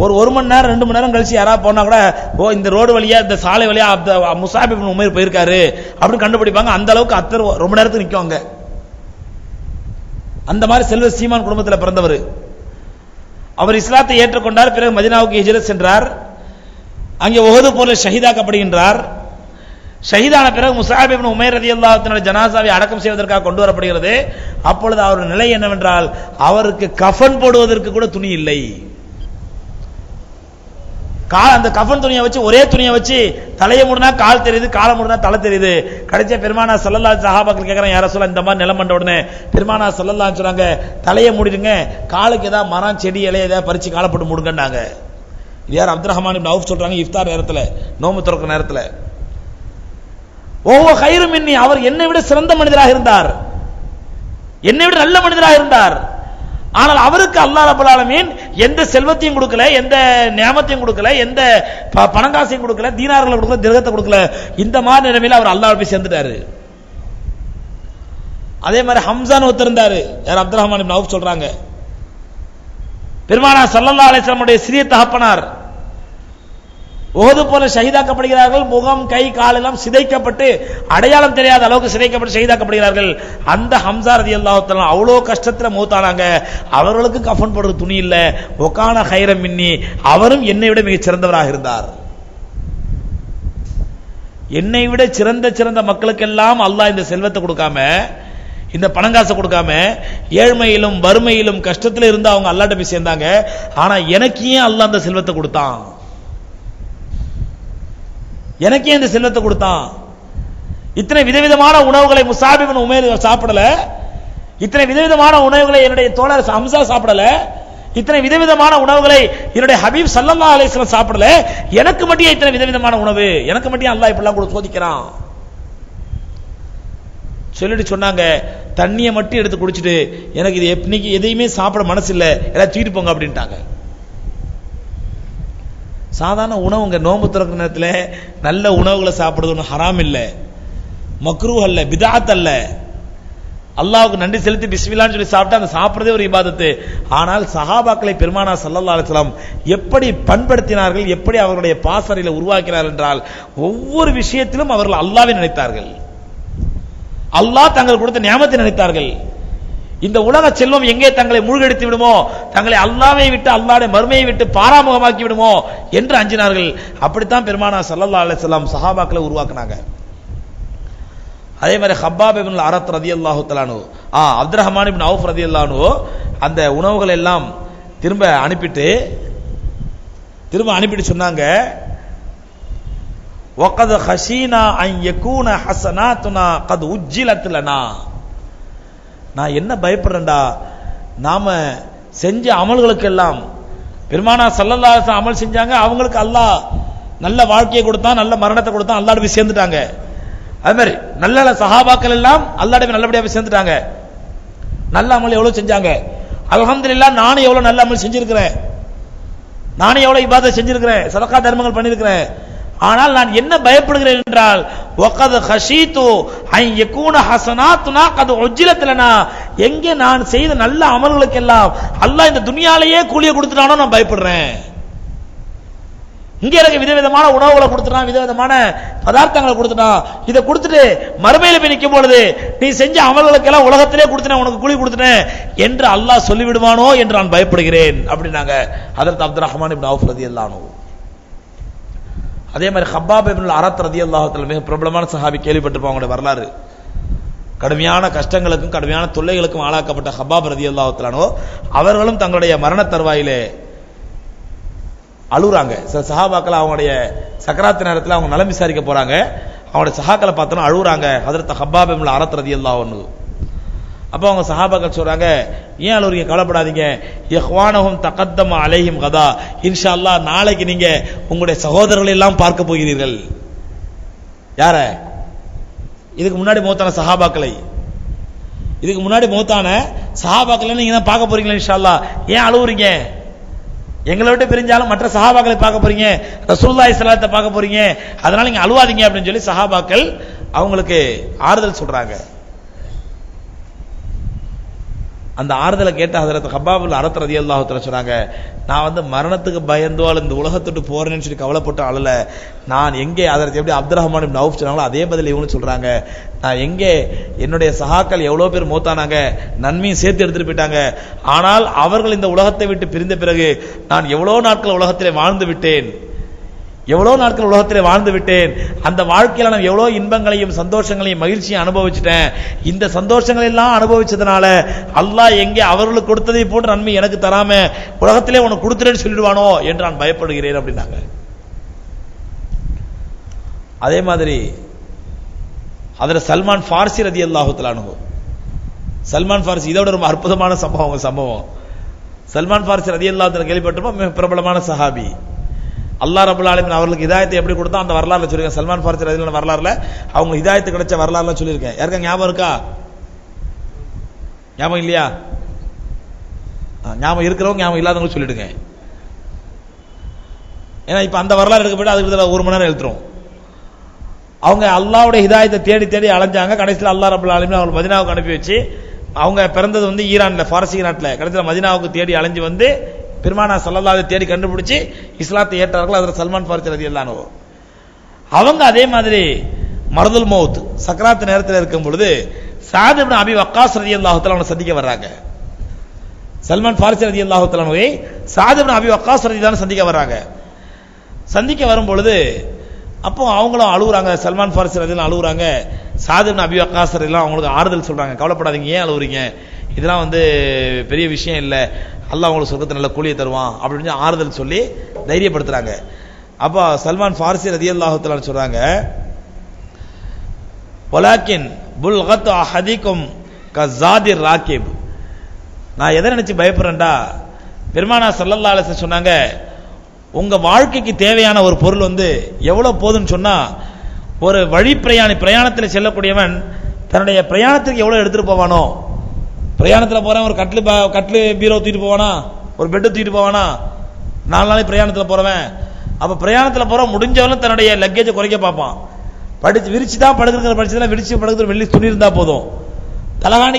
ஒரு மணி நேரம் 2 மணி நேரம் கழிச்சு யாராவது போனா கூட, ஓ இந்த ரோடு வழியா இந்த சாலை வழியா முஸ்அப் இப்னு உமைர் போயிருக்காரு அப்படின்னு கண்டுபிடிப்பாங்க. அந்த அளவுக்கு அத்தர் ரொம்ப நேரத்துக்கு நிற்கும் அங்க. அந்த மாதிரி செல்வ சீமான் குடும்பத்தில் பிறந்தவர். அவர் இஸ்லாத்தை ஏற்றுக்கொண்டார். பிறகு மதீனாவுக்கு ஹிஜ்ரத் சென்றார். அங்கே உஹது போரில் ஷஹீதாக்கப்படுகின்றார். ஷஹீதான பிறகு முஸ்அப் இப்னு உமைர் ரலியல்லாஹு அன்ஹு ஜனாசாவை அடக்கம் செய்வதற்காக கொண்டு வரப்படுகிறது. அப்பொழுது அவருடைய நிலை என்னவென்றால், அவருக்கு கஃன் போடுவதற்கு கூட துணி இல்லை. அந்த கஃன் துணியை வச்சு, ஒரே துணியை வச்சு தலையை மூடினா கால் தெரியுது, காலை மூடினா தலை தெரியுது. கடைசியா பெருமானார் ஸல்லல்லாஹு அலைஹி சஹாபாக்கள் கேட்கறாங்க, யார சொல்ல இந்த மாதிரி நிலம் பண்ண உடனே பெருமானார் ஸல்லல்லாஹு அலைஹி சொன்னாங்க, தலையை மூடிடுங்க, காலுக்கு ஏதாவது மரம் செடி இலையை ஏதாவது பறிச்சு காலை போட்டு மூடுங்கன்னாங்க. யார்? அப்துர் ரஹ்மான் இப்னு அவுஃப் சொல்றாங்க, இஃப்தார் நேரத்தில், நோம்பு திறக்கிற நேரத்தில். ஓஹோ கைரு மின்னி, அவர் என்னை விட சிறந்த மனிதராக இருந்தார், என்னை விட நல்ல மனிதராக இருந்தார். ஆனால் அவருக்கு அல்லாஹ் ரப்பல் ஆலமீன் எந்த செல்வத்தையும் கொடுக்கல, எந்த நியாமத்தையும் கொடுக்கல, எந்த பணங்காசையும் கொடுக்கல, தீனார்களை கொடுக்கல, திரகத்தை கொடுக்கல. இந்த மாதிரி நிலைமையில அவர் அல்லாஹ் போய் சேர்ந்துட்டாரு. அதே மாதிரி ஹம்சான்னு ஒருத்தர் இருந்தாரு. யார்? அப்துர் ரஹ்மான் இப்னு அவுஃப் சொல்றாங்க, பெருமானார் ஸல்லல்லாஹு அலைஹி வஸல்லம் உடைய சிறிய தகப்பனார். உஹது போல ஷஹீதாக்கப்படுகிறார்கள். முகம், கை, கால் எல்லாம் சிதைக்கப்பட்டு அடையாளம் தெரியாத அளவுக்கு சிதைக்கப்பட்டு ஷஹீதாக்கப்படுகிறார்கள். அந்த ஹம்சா ரலியல்லாஹு தஆலா அவ்வளோ கஷ்டத்தில் மௌத்தானாங்க. அவர்களுக்கு கஃன் போடுற துணி இல்ல. ஒகான ஹைரம் மின்னி, அவரும் என்னை விட மிகச் சிறந்தவராக இருந்தார். என்னை விட சிறந்த மக்களுக்கெல்லாம் அல்லாஹ் இந்த செல்வத்தை கொடுக்காம, இந்த பணங்காசை கொடுக்காம, ஏழ்மையிலும் வறுமையிலும் கஷ்டத்தில் இருந்து அவங்க அல்லாஹ்ட்ட போய் சேர்ந்தாங்க. ஆனா எனக்கு ஏன் அல்லாஹ் அந்த செல்வத்தை கொடுத்தான்? எனக்கே இந்த செல்வத்தை கொடுத்தான்? இத்தனை விதவிதமான உணவுகளை முஸாப் இப்னு உமைர் சாப்பிடல, இத்தனை விதவிதமான உணவுகளை என்னுடைய தோழர் ஹம்சா சாப்பிடல, இத்தனை விதவிதமான உணவுகளை என்னுடைய ஹபீப் ஸல்லல்லாஹு அலைஹி வஸல்லம் சாப்பிடல, எனக்கு மட்டும் இத்தனை விதவிதமான உணவு, எனக்கு மட்டும் அல்லாஹ் இப்படிலாம் கூட சோதிக்கிறான் சொல்லிட்டு சொன்னாங்க. தண்ணியை மட்டும் எடுத்து குடிச்சிட்டு எனக்கு இது இன்னைக்கு எதையுமே சாப்பிட மனசு இல்லை, எல்லாம் தூக்கிட்டு போங்க அப்படின்ட்டாங்க. சாதாரண உணவுங்க, நோன்பு திறக்கிற நேரத்தில் நல்ல உணவுகளை சாப்பிடுறது ஒன்றும் ஹராம் இல்லை, மக்ரூஹ் அல்ல, பிதாத் அல்ல. அல்லாஹ்வுக்கு நன்றி செலுத்தி பிஸ்மில்லான்னு சொல்லி சாப்பிட்டா அந்த சாப்பிடுறதே ஒரு இபாதத்து. ஆனால் சஹாபாக்களை பெருமானார் ஸல்லல்லாஹு அலைஹி வஸல்லம் எப்படி பண்படுத்தினார்கள், எப்படி அவர்களுடைய பாசறையில உருவாக்கினார்கள் என்றால், ஒவ்வொரு விஷயத்திலும் அவர்கள் அல்லாஹ்வை நினைத்தார்கள். அல்லாஹ் தங்கள் கொடுத்த நியாமத்தை நினைத்தார்கள். இந்த உலக செல்வம் எங்கே தங்களை மூழ்கடித்து விடுமோ, தங்களை அல்லாஹ்வை விட்டு, அல்லாஹ்வுடைய மறுமையை விட்டு பாராமுகமாக்கி விடுமோ என்று அஞ்சினார்கள். அப்படித்தான் பெருமானார் ஸல்லல்லாஹு அலைஹி வஸல்லம் சஹாபாக்களை உருவாக்குனாங்க. அதே மாதிரி ஹப்பாப் இப்னு அரத் ரலியல்லாஹு தஆலா அன்ஹு, அப்துர் ரஹ்மான் இப்னு அவுஃப் ரலியல்லாஹு அன்ஹு அந்த உணவுகளை எல்லாம் திரும்ப அனுப்பிட்டு சொன்னாங்க, வகத் ஹஷீனா அன் யகூன ஹஸனாத்துனா கத் உஜ்ஜிலத் லனா. நான் என்ன பயப்படுறேன்டா, நாம செஞ்ச அமல்களுக்கெல்லாம் பெருமானார் ஸல்லல்லாஹு அலைஹி வஸல்லம் அமல் செஞ்சாங்க, அவங்களுக்கு அல்லாஹ் நல்ல வாழ்க்கையை கொடுத்தான், நல்ல மரணத்தை கொடுத்தான், அல்லாஹ்ட்ட போய் சேர்ந்துட்டாங்க. அது மாதிரி நல்ல சஹாபாக்கள் எல்லாம் அல்லாஹ்ட்ட போய் நல்லபடியா போய் சேர்ந்துட்டாங்க. நல்ல அமல் எவ்வளவு செஞ்சாங்க, அல்ஹம்துலில்லாஹ். நானும் எவ்வளவு நல்ல அமல் செஞ்சிருக்கிறேன், நானும் எவ்வளவு இபாதத் செஞ்சிருக்கிறேன், சதகா தர்மங்கள் பண்ணியிருக்கிறேன். ஆனால் நான் என்ன பயப்படுகிறேன் என்றால், வகத் ஹஷீது அன் யகூன ஹஸனாத்துனா கத் உஜ்ஜிலத் லனா, எங்கே நான் செய்த நல்ல அமல்களுக்கெல்லாம் அல்லாஹ் இந்த துனியாலேயே கூலியை கொடுத்துட்டானோ நான் பயப்படுறேன். இங்க எனக்கு விதவிதமான உணவுகளை கொடுத்துட்டான், விதவிதமான பதார்த்தங்களை கொடுத்துட்டான், இதை கொடுத்துட்டு மறுமையில போய் நிற்கும் பொழுது நீ செஞ்ச அமல்களுக்கெல்லாம் உலகத்திலே கொடுத்துட்டேன், உனக்கு கூலி கொடுத்துட்டேன் என்று அல்லாஹ் சொல்லிவிடுவானோ என்று நான் பயப்படுகிறேன் அப்படின்னாங்க ஹஜ்ரத் அப்துர் ரஹ்மான் இப்னு அவுஃப் ரலியல்லாஹு அன்ஹு. அதே மாதிரி ஹப்பாப் இப்னு அரத் ரலியல்லாஹு தஆலா மிக பிரபலமான சஹாபி, கேள்விப்பட்டிருப்பாங்க அவங்களுடைய வரலாறு. கடுமையான கஷ்டங்களுக்கும் கடுமையான தொல்லைகளுக்கும் ஆளாக்கப்பட்ட ஹப்பாப் ரலியல்லாஹு தஆலா அன்ஹு அவர்களும் தங்களுடைய மரண தருவாயிலே அழுறாங்க. சில சஹாபாக்கள் அவங்களுடைய சக்கராத்து நேரத்தில் அவங்க நலம் விசாரிக்க போறாங்க, அவங்களுடைய சஹாக்களை பார்த்தோன்னா அழுகுறாங்க. ஹஜ்ரத் ஹப்பாப் இப்னு அரத் ரலியல்லாஹு அன்ஹு. அப்போ அவங்க சஹாபாக்கள் சொல்றாங்க, ஏன் அழுவுறீங்க, கவலைப்படாதீங்க, இஹ்வானஹும் தகத்தம அலைஹிம் கதா, இன்ஷா அல்லாஹ் நாளைக்கு நீங்க உங்களுடைய சகோதரர்களை எல்லாம் பார்க்க போகிறீர்கள். யார? இதுக்கு முன்னாடி மௌத்தான சஹாபாக்களை, இதுக்கு முன்னாடி மௌத்தான சஹாபாக்களை நீங்க தான் பார்க்க போறீங்களா இன்ஷா அல்லாஹ். ஏன் அழுவுறீங்க? எங்களை விட்டு பிரிஞ்சாலும் மற்ற சஹாபாக்களை பார்க்க போறீங்க, ரசூலுல்லாஹி ஸல்லல்லாஹு அலைஹி வஸல்லம் பார்க்க போறீங்க, அதனால நீங்க அழுவாதீங்க அப்படின்னு சொல்லி சஹாபாக்கள் அவங்களுக்கு ஆறுதல் சொல்றாங்க. அந்த ஆறுதலை கேட்ட ஹஜ்ரத் ஹப்பாப் இப்னு அரத் ரலியல்லாஹு தஆலா சொன்னாங்க, நான் மரணத்துக்கு பயந்தோல் இந்த உலகத்துட்டு போறேன்னு சொல்லி கவலைப்பட்டு அழல. நான் எங்கே அதற்கு எப்படி அப்துர் ரஹ்மான் இப்னு அவுஃப் சொன்னாங்களோ அதே பதில் இவங்க சொல்றாங்க, நான் எங்கே என்னுடைய சஹாக்கள் எவ்வளவு பேர் மௌத்தானாங்க, நன்மையும் சேர்த்து எடுத்துட்டு போயிட்டாங்க, ஆனால் அவர்கள் இந்த உலகத்தை விட்டு பிரிந்த பிறகு நான் எவ்வளவு நாட்கள் உலகத்திலே வாழ்ந்து விட்டேன், அந்த வாழ்க்கையில நான் எவ்வளவு இன்பங்களையும் சந்தோஷங்களையும் மகிழ்ச்சியும் அனுபவிச்சுட்டேன். இந்த சந்தோஷங்களை எல்லாம் அனுபவிச்சதுனால அல்லாஹ் எங்கே அவர்களுக்கு கொடுத்ததை போன்ற நன்மை எனக்கு தராம உலகத்திலே உனக்கு கொடுத்துறேன்னு சொல்லிடுவானோ என்று நான் பயப்படுகிறேன் அப்படின்னாங்க. அதே மாதிரி அதில் சல்மான் ஃபார்சி ரலியல்லாஹு தஆலா அன்ஹு, சல்மான் ஃபார்சி இதோட ரொம்ப அற்புதமான சம்பவம். சல்மான் ஃபார்சி ரலியல்லாஹு தஆலா கேள்விப்பட்டிருப்போம், மிக பிரபலமான சஹாபி. அல்லாஹ் ரப்பல் ஆலமீன் அவர்களுக்கு ஹிதாயத்தை எப்படி கொடுத்தா அந்த வரலாறுல சொல்லிருக்கேன். சல்மான் ஃபார்சி ரலியல்லாஹு வரலாறுல அவங்க ஹிதாயத்து கிடைச்ச வரலாறுல சொல்லியிருக்கேன். யாருக்கா ஞாபகம் இருக்கா? ஞாபகம் இல்லையா? ஞாபகம் இருக்கிறவங்க ஞாபகம் இல்லாதவங்க சொல்லிடுங்க. ஏன்னா இப்ப அந்த வரலாறு எடுக்க போயிட்டு அதுக்கு 1 மணி நேரம் எழுத்துரும். அவங்க அல்லாஹ்வுடைய ஹிதாயத்தை தேடி தேடி அலைஞ்சாங்க. கடைசியில் அல்லாஹ் ரப்பல் ஆலமீன் அவங்க மதீனாவுக்கு அனுப்பி வச்சு, அவங்க பிறந்தது ஈரான்ல, பாரசீக நாட்டில், கடைசியில் மதீனாவுக்கு தேடி அலைஞ்சு பெருமானா ஸல்லல்லாஹு அலைஹி தேடி கண்டுபிடிச்சு இஸ்லாத்தை ஏற்றார்கள். அதில் சல்மான் ஃபாரிசி ரலியல்லாஹு அன்ஹு அவங்க அதே மாதிரி மர்துல் மௌத் சக்ராத் நேரத்தில் இருக்கும் பொழுது சாத் இப்னு அபி வக்காஸ் ரலியல்லாஹு தஆலா அவனை சந்திக்க வர்றாங்க. சல்மான் ஃபாரிசி ரலியல்லாஹு தஆலாவை சாத் இப்னு அபி வக்காஸ் ரலியல்லாஹு சந்திக்க வர்றாங்க. சந்திக்க வரும் பொழுது அப்போ அவங்களும் அழுகுறாங்க. சல்மான் ஃபாரிசி ரலியல்லாஹு அழுகுறாங்க. சாத் இப்னு அபி வக்காஸ் ரலியல்லாஹு அவங்களுக்கு ஆறுதல் சொல்றாங்க. கவலைப்படாதீங்க, ஏன் அழுகுறீங்க, இதெல்லாம் பெரிய விஷயம் இல்லை, அல்லாஹ் உங்களுக்கு சொர்க்கத்தை நல்ல கூலியை தருவான் அப்படின்னு ஆறுதல் சொல்லி தைரியப்படுத்துறாங்க. அப்போ சல்மான் ஃபாரிசி ரலியல்லாஹு தஆலா சொல்றாங்க, வலாக்கின் புல்கத் அஹதிக்கும் கஸாதிர் ராகிப். நான் எதை நினைச்சு பயப்படுறேன்டா, பெருமானா ஸல்லல்லாஹு அலைஹி வஸல்லம் சொன்னாங்க, உங்க வாழ்க்கைக்கு தேவையான ஒரு பொருள் எவ்வளவு போதுன்னு சொன்னா, ஒரு வழி பிரயாணத்தில் செல்லக்கூடியவன் தன்னுடைய பிரயாணத்துக்கு எவ்வளவு எடுத்துட்டு போவானோ, பிரயாணத்தில் போறவன் ஒரு கட்லு பீரோ தூக்கிட்டு போவானா, ஒரு பெட்டு தூக்கிட்டு போவானா, 4 நாளைக்கு பிரயாணத்தில் போறவன். அப்ப பிரயாணத்தில் போற முடிஞ்சவனும் தன்னுடைய லக்கேஜை குறைக்க பார்ப்பான். படிச்சு விரிச்சு தான் படுக்கிற படிச்சதுல விரிச்சு படுக்கிற வெள்ளி துணி இருந்தா போதும். தலகாணி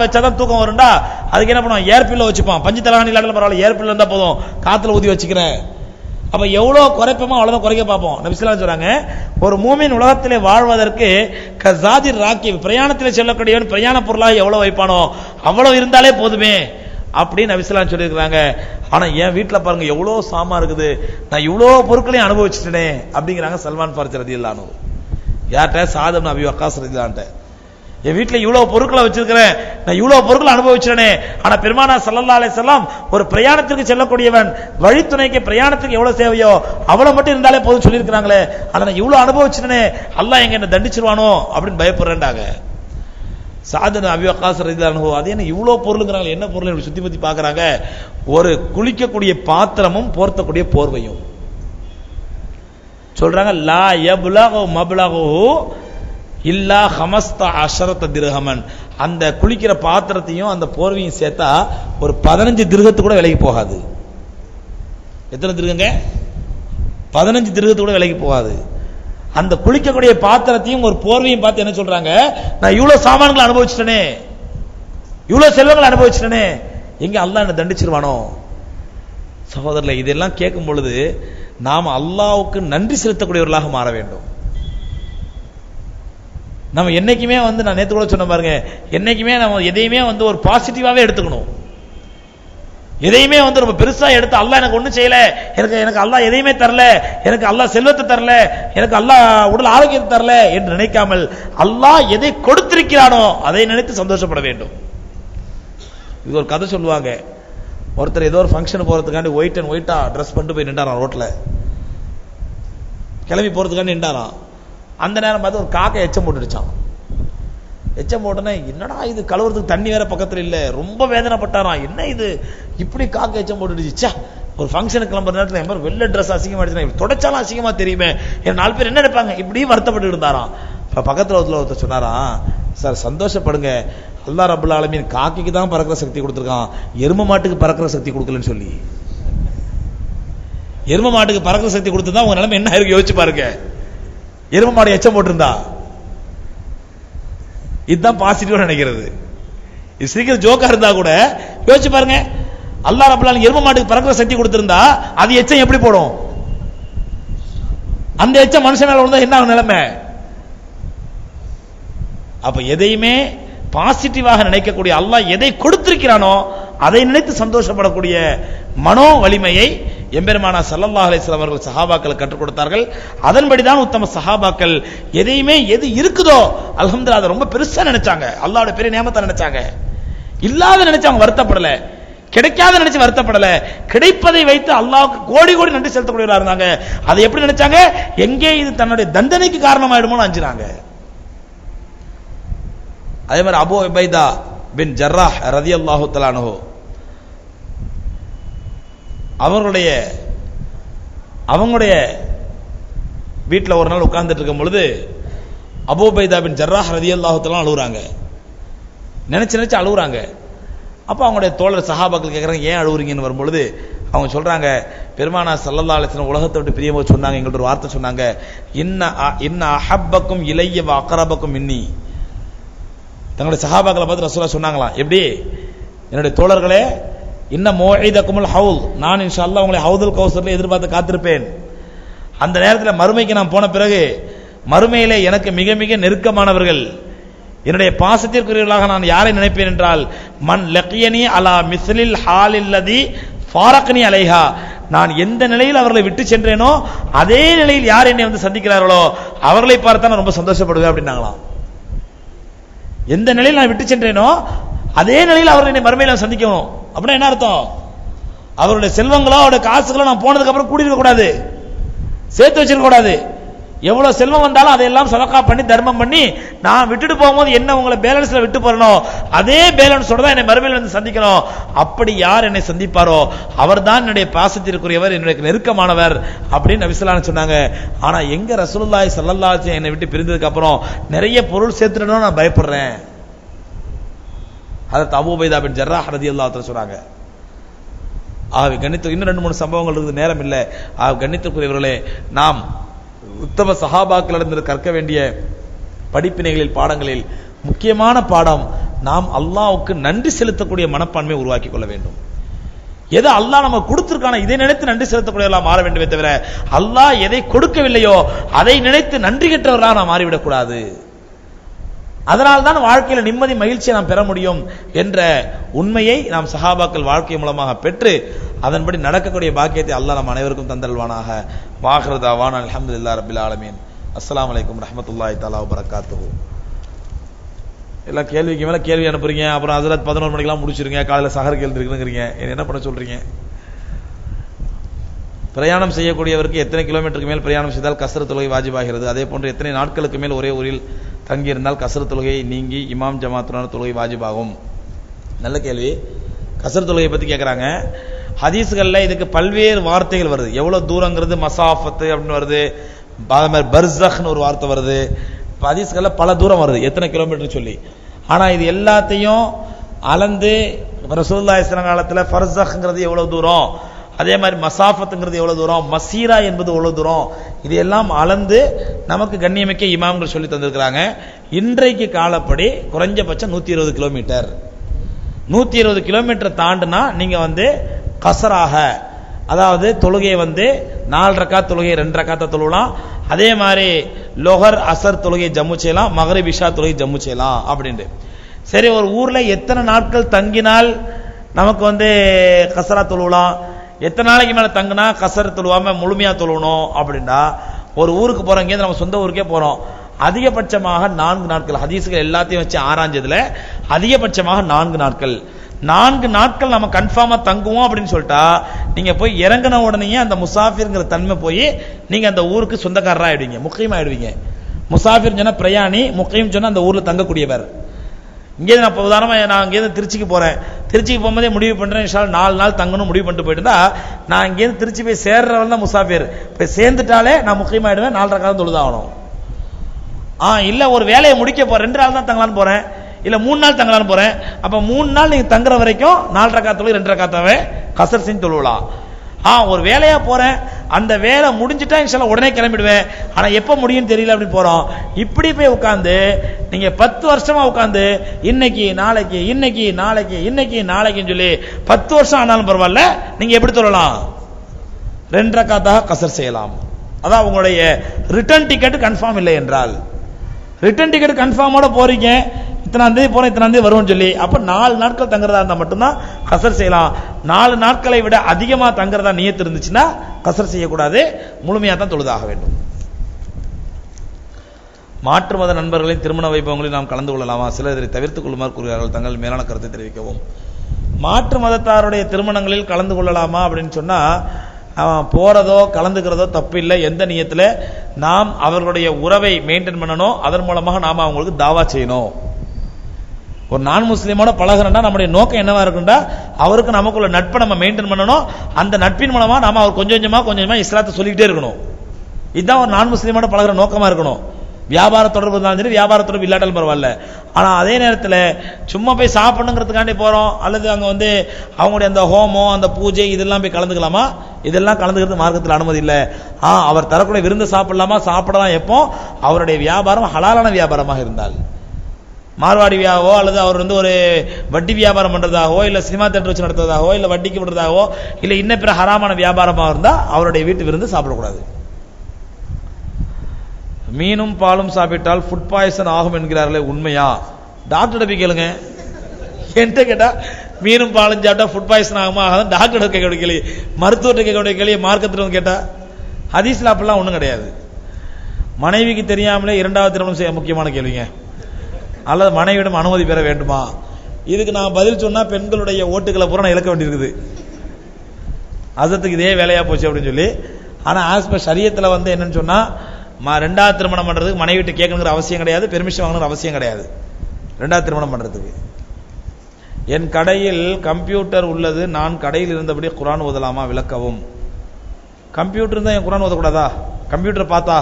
வச்சாதான் தூக்கம் வரும்டா, அதுக்கு என்ன பண்ணுவான், ஏர்பில்ல வச்சுப்பான். பஞ்சு தலகாணி இல்லாட்டில பரவாயில்ல, ஏர்பில்ல இருந்தா போதும், காத்துல ஊதி வச்சுக்கிறேன். அப்ப எவ்வளவு குறைப்போமோ அவ்வளவுதான் குறைக்க பார்ப்போம். நபி ஸல்லல்லாஹு அலைஹி சொல்றாங்க, ஒரு மூமின் உலகத்திலே வாழ்வதற்கு கஸாதிர் ராகிப், பிரயாணத்தில் செல்லக்கூடியவன் பிரயாண பொருளாக எவ்வளவு வைப்பானோ அவ்வளவு இருந்தாலே போதுமே அப்படின்னு நபி ஸல்லல்லாஹு அலைஹி சொல்லியிருக்கிறாங்க. ஆனா என் வீட்டுல பாருங்க எவ்வளவு சாமா இருக்குது, நான் இவ்வளவு பொருட்களையும் அனுபவிச்சுட்டேனே அப்படிங்கிறாங்க சல்மான் ஃபாரிசி ரலியல்லாஹு அன்ஹு. யார்கிட்ட? சாத் இப்னு அபி வக்காஸ் ரலியல்லாஹு அன்ஹு. என் வீட்டுல இவ்வளவு பொருட்களை வச்சிருக்கிறேன், நான் இவ்வளவு பொருட்களை அனுபவிச்சேனே. ஆனா பெருமானா ஸல்லல்லாஹு அலைஹி வஸல்லம் ஒரு பிரயாணத்திற்கு செல்லக்கூடியவன் வழித்துணைக்கு பிரயாணத்துக்கு எவ்வளவு தேவையோ அவ்வளவு மட்டும் இருந்தாலே போதும் சொல்லியிருக்கிறாங்களே, அதை நான் இவ்வளவு அனுபவிச்சேனே, அல்லாஹ் எங்க என்ன தண்டிச்சிருவானோ அப்படின்னு பயப்படுறேன்டாங்க. சாத் இப்னு அபி வக்காஸ் ரலியல்லாஹு அன்ஹு அது என்ன இவ்வளவு பொருளுங்கிறாங்க, என்ன பொருள் சுத்தி பத்தி பாக்குறாங்க, ஒரு குளிக்கக்கூடிய பாத்திரமும் போர்த்தக்கூடிய போர்வையும் சொல்றாங்க. லா யப்லகு மப்லகுஹு இல்லா 15 திர்ஹமன். அந்த குளிக்கிற பாத்திரத்தையும் அந்த போர்வையும் சேர்த்தா ஒரு 15 திர்ஹத்து கூட விலைக்கு போகாது. எத்தனை திருகங்க? 15 திர்ஹத்து கூட விலைக்கு போகாது. அந்த குளிக்கக்கூடிய பாத்திரத்தையும் ஒரு போர்வையும் பார்த்து என்ன சொல்றாங்க, நான் இவ்வளவு சாமான்களை அனுபவிச்சிட்டேனே, இவ்வளவு செல்வங்களை அனுபவிச்சிட்டேனே, எங்க அல்லாஹ் என்ன தண்டிச்சிருவானோ. சகோதரர்களே, இதெல்லாம் கேட்கும் பொழுது நாம் அல்லாஹ்வுக்கு நன்றி செலுத்தக்கூடியவர்களாக மாற வேண்டும். நம்ம என்னைக்குமே நான் நேத்து கூட சொன்ன பாருங்க, என்னைக்குமே நம்ம எதையுமே ஒரு பாசிட்டிவாவே எடுத்துக்கணும். எதையுமே ரொம்ப பெருசா எடுத்து அல்லாஹ் எனக்கு ஒண்ணும் செய்யல, எனக்கு அல்லாஹ் எதையுமே தரல, எனக்கு அல்லாஹ் செல்வத்தை தரல, எனக்கு அல்லாஹ் உடல் ஆரோக்கியத்தை தரல என்று நினைக்காமல் அல்லாஹ் எதை கொடுத்திருக்கிறானோ அதை நினைத்து சந்தோஷப்பட வேண்டும். இது ஒரு கதை சொல்லுவாங்க. ஒருத்தர் ஏதோ ஒரு ஃபங்க்ஷன் போறதுக்காண்டி ஒயிட்டா ட்ரெஸ் பண்ணிட்டு போய் நின்றாராம், ரோட்ல கிளம்பி போறதுக்காண்டி நின்றாராம். அந்த நேரம் பார்த்து ஒரு காக்கை எச்சம் போட்டுடுச்சான். எச்சம் போட்டோன்னே என்னடா இது, கழுவுறதுக்கு தண்ணி வேற பக்கத்துல இல்ல, ரொம்ப வேதனைப்பட்டாராம். என்ன இது இப்படி காக்கை எச்சம் போட்டுடுச்சு, ஒரு ஃபங்க்ஷனுக்கு கிளம்புற நேரத்தில் என் வெள்ள ட்ரெஸ் அசிங்கமா அடிச்சு தொடச்சாலும் அசிங்கமா தெரியுமே, 4 பேர் என்ன நினைப்பாங்க, இப்படி வருத்தப்பட்டு இருந்தாராம். பக்கத்துல ஒருத்தர் சொன்னாராம், சார் சந்தோஷப்படுங்க, அல்லாஹ் ரப்பல் ஆலமீன் காக்கைக்கு தான் பறக்கிற சக்தி கொடுத்துருக்கான், எரும மாட்டுக்கு பறக்கிற சக்தி கொடுக்கலன்னு சொல்லி. எரும மாட்டுக்கு பறக்கிற சக்தி கொடுத்துதான் உங்க நிலைமை என்ன இருக்கு யோசிச்சு பாருங்க. எரும மாடு எச்சம் போட்டிருந்தா இதுதான் பாசிட்டிவா நினைக்கிறது. இது சீக்கிரம் ஜோக்கா இருந்தா கூட யோசிச்சு பாருங்க, அல்லாஹ் ரப்பல் ஆலமீன் எரும மாட்டுக்கு பறக்கிற சக்தி கொடுத்திருந்தா அது எச்சம் எப்படி போடும்? அந்த எச்சம் மனுஷன் மேல விழுந்தா என்ன ஆகும் நிலைமை? அப்ப எதையுமே பாசிட்டிவாக நினைக்கக்கூடிய, அல்லாஹ் எதை கொடுத்திருக்கிறானோ அதை நினைத்து சந்தோஷப்படக்கூடிய மனோ வலிமையை எம்பெருமானா ஸல்லல்லாஹு அலைஹி வஸல்லம் அவர்கள் சஹாபாக்களுக்கு கற்றுக் கொடுத்தார்கள். அதன்படிதான் உத்தம சஹாபாக்கள் எதையுமே எது இருக்குதோ அல்ஹம்துலில்லாஹ் அதை ரொம்ப பெருசா நினைச்சாங்க, அல்லாஹ்வுடைய பெரிய நியமத்தை நினைச்சாங்க. இல்லாத நினைச்சாங்க வருத்தப்படல, கிடைக்காத நினைச்சு வருத்தப்படல, கிடைப்பதை வைத்து அல்லாஹ்வுக்கு கோடி கோடி நன்றி செலுத்தக்கூடியவர்களா இருந்தாங்க. அதை எப்படி நினைச்சாங்க, எங்கே இது தன்னுடைய தண்டனைக்கு காரணமாயிடுமோன்னு அஞ்சினாங்க. அதே மாதிரி அபூ உபைதா பின் ஜர்ராஹ் ரலியல்லாஹு தஆலா அன்ஹு அவங்களுடைய வீட்டில் ஒரு நாள் உட்கார்ந்துட்டு இருக்கும் பொழுது அபூ உபைதா பின் ஜர்ராஹ் ரலியல்லாஹு தஆலா அழுகுறாங்க, நினைச்சு அழுகுறாங்க. அப்ப அவங்களுடைய தோழர் சஹாபாக்கள் கேட்கறாங்க, ஏன் அழுகுறீங்கன்னு வரும்பொழுது அவங்க சொல்றாங்க, பெருமானா ஸல்லல்லாஹு அலைஹி வஸல்லம் உலகத்தை விட்டு பிரியம்போது சொன்னாங்க, எங்கள்ட்ட ஒரு வார்த்தை சொன்னாங்க, இன்ன அஹப்பக்கும் இலைய வ அக்ரபக்கும் மின்னி. தங்களுடைய சஹாபாக்களை பார்த்து ரசூலுல்லாஹ் சொன்னாங்களாம், எப்படி என்னுடைய தோழர்களே, இன்ன மௌஇதகுமுல் ஹவுல், நான் இன்ஷா அல்லாஹ் உங்களை ஹவுதுல் கௌசர்ல எதிர்பார்த்து காத்திருப்பேன். அந்த நேரத்தில் மறுமைக்கு நான் போன பிறகு மறுமையிலே எனக்கு மிக மிக நெருக்கமானவர்கள், என்னுடைய பாசத்திற்குரியவர்களாக நான் யாரை நினைப்பேன் என்றால், மன் லக்கியனி அலா மிஸ்லில் ஹாலில்லதி ஃபாரக்னி அலைஹா, நான் எந்த நிலையில் அவர்களை விட்டு சென்றேனோ அதே நிலையில் யார் என்னை வந்து சந்திக்கிறார்களோ அவர்களை பார்த்தா நான் ரொம்ப சந்தோஷப்படுவேன் அப்படின்னாங்களாம். எந்த நிலையில் நான் விட்டு சென்றேனோ அதே நிலையில் அவர்கள் என்னை மறுமையில சந்திக்கணும். அப்படின்னா என்ன அர்த்தம்? அவருடைய செல்வங்களோ அவருடைய காசுகளோ நான் போனதுக்கு அப்புறம் கூட்டிருக்க கூடாது, சேர்த்து வச்சிருக்க கூடாது. எவ்வளவு செல்வம் வந்தாலும் அதையெல்லாம் சதகா பண்ணி தர்மம் பண்ணி நான் விட்டுட்டு போகும்போது என்ன உங்களை பேலன்ஸ்ல விட்டு போறணும், அதே பேலன்ஸோட தான் என்னை மறுமையில் வந்து சந்திக்கணும். அப்படி யார் என்னை சந்திப்பாரோ அவர்தான் என்னுடைய பாசத்திற்குரியவர், என்னுடைய நெருக்கமானவர் அப்படின்னு நபி ஸல்லல்லாஹு அலைஹி வஸல்லம் சொன்னாங்க. ஆனா எங்க ரசூலுல்லாஹி ஸல்லல்லாஹு அலைஹி வஸல்லம் என்னை விட்டு பிரிந்ததுக்கு அப்புறம் நிறைய பொருள் சேர்த்துடணும் நான் பயப்படுறேன். ஹஜ்ரத் அபூ உபைதா பின் ஜர்ராஹ் ரலியல்லாஹு அன்ஹு சொல்றாங்க. ஆகவே கண்ணித்து இன்னும் 2-3 சம்பவங்கள் இருக்குது, நேரம் இல்லை. கண்ணித்துக்குரியவர்களே, நாம் உத்தம சஹாபாக்களிடமிருந்து கற்க வேண்டிய படிப்பினைகளில் பாடங்களில் முக்கியமான பாடம், நாம் அல்லாஹ்வுக்கு நன்றி செலுத்தக்கூடிய மனப்பான்மையை உருவாக்கி கொள்ள வேண்டும். எதை அல்லாஹ் நம்ம கொடுத்திருக்கான இதை நினைத்து நன்றி செலுத்தக்கூடியவர்களாக மாற வேண்டுமே தவிர அல்லாஹ் எதை கொடுக்கவில்லையோ அதை நினைத்து நன்றி கெட்டவர்களாக நாம் மாறிவிடக் கூடாது. அதனால்தான் வாழ்க்கையில நிம்மதி மகிழ்ச்சியை நாம் பெற முடியும் என்ற உண்மையை நாம் சஹாபாக்கள் வாழ்க்கை மூலமாக பெற்று அதன்படி நடக்கக்கூடிய பாக்கியத்தை அல்லாஹ் நம் அனைவருக்கும் தந்தல்வானாக. வாஹிரு தஅவானா அல்ஹம்துலில்லாஹி ரப்பில் ஆலமீன். அஸ்ஸலாமு அலைக்கும் ரஹ்மத்துல்லாஹி தஆலா வ பரக்காத்துஹு. எல்லாம் கேள்விக்கு மேல கேள்வி அனுப்புறீங்க, அப்புறம் ஹஜ்ரத் 11 மணிக்கெல்லாம் முடிச்சிருங்க, காலையில சஹர் கேள்வி இருக்குங்கிறீங்க. என்ன பண்ண சொல்றீங்க? பிரயாணம் செய்யக்கூடியவருக்கு எத்தனை கிலோமீட்டருக்கு மேல் பிரயாணம் செய்தால் கஸ்ர் தொழுகை வாஜிபாகிறது? அதே போன்று எத்தனை நாட்களுக்கு மேல் ஒரே ஊரில் தங்கியிருந்தால் கஸ்ர் தொழுகையை நீங்கி இமாம் ஜமாத்துடன் தொழுகை வாஜிபாகும்? நல்ல கேள்வி. கஸ்ர் தொழுகை பத்தி கேட்கறாங்க. ஹதீஸ்கள்ல இதுக்கு பல்வேறு வார்த்தைகள் வருது. எவ்வளவு தூரங்கிறது மசாஃபத்து அப்படின்னு வருது, பர்ஸக்னு ஒரு வார்த்தை வருது. ஹதீஸ்கள்ல பல தூரம் வருது, எத்தனை கிலோமீட்டர் சொல்லி. ஆனா இது எல்லாத்தையும் அளந்து ரசூலுல்லாஹி ஸல்லல்லாஹு அலைஹி காலத்துல பர்ஸக்ங்கிறது எவ்வளவு தூரம், அதே மாதிரி மசாஃபத்துங்கிறது எவ்வளவு தூரம், மசீரா என்பது எவ்வளவு தூரம், இதையெல்லாம் அளந்து நமக்கு கண்ணியமிக்க இமாம்கள் சொல்லி தந்திருக்கிறாங்க. இன்றைக்கு காலப்படி குறைஞ்சபட்சம் 120 கிலோமீட்டர். 120 கிலோமீட்டர் தாண்டுனா நீங்க வந்து கசராக, அதாவது தொழுகையை வந்து 4 ரக்காத் தொழுகை 2 ரக்காத்த தொழுகலாம். அதே மாதிரி லொஹர் அசர் தொழுகை ஜம்மு செய்யலாம், மகரிப் இஷா தொழுகை ஜம்மு செய்யலாம் அப்படின்ட்டு. சரி, ஒரு ஊர்ல எத்தனை நாட்கள் தங்கினால் நமக்கு வந்து கசரா தொழுகலாம், எத்தனை நாளைக்கு மேல தங்கினா கசர் தொழுவாம முழுமையா தொழுவணும் அப்படின்னா, ஒரு ஊருக்கு போறோம், இங்கே நம்ம சொந்த ஊருக்கே போறோம், அதிகபட்சமாக 4 நாட்கள். ஹதீஸ்கள் எல்லாத்தையும் வச்சு ஆராய்ஞ்சதுல அதிகபட்சமாக 4 நாட்கள். 4 நாட்கள் நம்ம கன்ஃபார்மா தங்குவோம் அப்படின்னு சொல்லிட்டா நீங்க போய் இறங்கின உடனே அந்த முசாஃபிர்ங்கிற தன்மை போய் நீங்க அந்த ஊருக்கு சொந்தக்காரரா ஆயிடுவீங்க, முக்கியம் ஆயிடுவீங்க. முசாஃபிர் சொன்னா பிரயாணி, முக்கியம் சொன்னா அந்த ஊர்ல தங்கக்கூடியவர். இங்கே நான் உதாரணமா நான் இங்கேருந்து திருச்சிக்கு போறேன், திருச்சிக்கு போகும்போதே முடிவு பண்றேன் இன்ஷா அல்லாஹ் 4 நாள் தங்கணும் முடிவு பண்ணிட்டு போயிட்டு இருந்தா நான் இங்கேருந்து திருச்சி போய் சேர்றவன் தான் முசாஃபிர். போய் சேர்ந்துட்டாலே நான் முக்கியமாயிடுவேன், 4 ரக்காத் தொழுதாகணும். இல்ல ஒரு வேலையை முடிக்க போறேன், 2 நாள் தான் தங்கலான்னு போறேன், இல்ல 3 நாள் தங்கலான்னு போறேன். அப்ப 3 நாள் நீங்க தங்குற வரைக்கும் 4 ரக்காத் தொழுகை 2 ரக்காத்தாவே கசர் செஞ்சு தொழுவலாம். ஒரு வேலையா போறேன், அந்த வேலை முடிஞ்சிட்டா இன்ஷால்லா உடனே கிளம்பிடுவேன், ஆனா எப்ப முடியும் தெரியல அப்படி போறோம். இப்படி போய் உட்கார்ந்து நீங்க 10 வருஷமா உட்கார்ந்து இன்னைக்கு நாளைக்கு இன்னைக்கு நாளைக்கு இன்னைக்கு நாளைக்குன்னு சொல்லி 10 வருஷம் ஆனாலும் பரவாயில்ல, நீங்க எப்படி தொழலாம்? 2 ரக்காத்தாக கசர் செய்யலாம். அதான் உங்களுடைய ரிட்டர்ன் டிக்கெட் கன்ஃபார்ம் இல்லை என்றால், ரிட்டர்ன் டிக்கெட் கன்ஃபார்மோட போறீங்க, இத்தனாம் தேதி போறேன் இத்தனாம் தேதி வருவோம் சொல்லி, அப்ப 4 நாட்கள் தங்குறதா இருந்தா மட்டும்தான் கசர் செய்யலாம். 4 நாட்களை விட அதிகமா தங்குறதா நியத்து இருந்துச்சுன்னா கசர் செய்யக்கூடாது, முழுமையா தான் தொழுதாக வேண்டும். மாற்று மத நண்பர்களின் திருமண வைபவங்களில் நாம் கலந்து கொள்ளலாமா? சிலர் இதை தவிர்த்துக் கொள்ளுமாறு கூறுகிறார்கள். தங்கள் மேலான கருத்தை தெரிவிக்கவும். மாற்று மதத்தாருடைய திருமணங்களில் கலந்து கொள்ளலாமா அப்படின்னு சொன்னா, போறதோ கலந்துக்கிறதோ தப்பு இல்லை. எந்த நியத்துல நாம் அவர்களுடைய உறவை மெயின்டைன் பண்ணணும், அதன் மூலமாக நாம அவங்களுக்கு தாவா செய்யணும். ஒரு நான் முஸ்லீமோட பழகிறோம்னா நம்முடைய நோக்கம் என்னவா இருக்குண்டா, அவருக்கு நமக்குள்ள நட்பை நம்ம மெயின்டைன் பண்ணணும். அந்த நட்பின் மூலமா நாம அவர் கொஞ்சம் கொஞ்சமா இஸ்லாத்தை சொல்லிக்கிட்டே இருக்கணும். இதுதான் ஒரு நான் முஸ்லீமோட பழகிற நோக்கமா இருக்கணும். வியாபார தொடர்பு இருந்தாலும் சரி, வியாபார தொடர்பு இல்லாட்டாலும் பரவாயில்ல. ஆனா அதே நேரத்தில் சும்மா போய் சாப்பிடணுங்கிறதுக்காண்டி போறோம், அல்லது அங்க வந்து அவங்களுடைய அந்த ஹோமம் அந்த பூஜை இதெல்லாம் போய் கலந்துக்கலாமா? இதெல்லாம் கலந்துக்கிறது மார்க்கத்தில் அனுமதி இல்லை. அவர் தரக்கூடிய விருந்து சாப்பிடலாமா? சாப்பிடலாம். எப்போ அவருடைய வியாபாரம் ஹலாலான வியாபாரமாக இருந்தால். மார்வாடியாவோ அல்லது அவர் வந்து ஒரு வட்டி வியாபாரம் பண்றதாகவோ இல்ல சினிமா தியேட்டர் வச்சு நடத்துறதாகவோ இல்ல வட்டிக்கு விடுறதாகவோ இல்ல இன்ன பிற ஹராமான வியாபாரமாக இருந்தா அவருடைய வீட்டு விருந்து சாப்பிடக்கூடாது. மீனும் பாலும் சாப்பிட்டால் ஃபுட் பாய்சன் ஆகும் என்கிறார்களே, உண்மையா? டாக்டர் போய் கேளுங்க. என்கிட்ட கேட்டா மீனும் பாலும் சாப்பிட்டா ஃபுட் பாய்சன் ஆகுமா ஆகாதான் டாக்டர் கேட்க வேண்டிய கேள்வி, மருத்துவர்கிட்ட கேட்க வேண்டிய கேள்வி, மார்க்கத்தில் வந்து கேட்டா ஹதீஸ்ல அப்படிலாம் ஒண்ணும் கிடையாது. மனைவிக்கு தெரியாமலே இரண்டாவது திருமணம் செய்ய முக்கியமான கேள்விங்க. அல்லது மனைவியிடம் அனுமதி பெற வேண்டுமா? இதுக்கு நான் பதில் சொன்னா பெண்களுடைய ஓட்டுகளை பூரா நான் இழக்க வேண்டியிருக்குது. அதத்துக்கு இதே வேலையா போச்சு அப்படின்னு சொல்லி. ஆனா ஆஸ்பர் ஷரியத்துல வந்து என்னன்னு சொன்னா ரெண்டாவது திருமணம் பண்றதுக்கு மனைவிட்டு கேட்கணுங்கிற அவசியம் கிடையாது, பெர்மிஷன் வாங்கணுங்கிற அவசியம் கிடையாது. ரெண்டாவது திருமணம் பண்றதுக்கு என் கடையில் கம்ப்யூட்டர் உள்ளது, நான் கடையில் இருந்தபடி குர்ஆன் ஓதலாமா? விளக்கவும். கம்ப்யூட்டர் இருந்தா என் குர்ஆன் ஓதக்கூடாதா? கம்ப்யூட்டர் பார்த்தா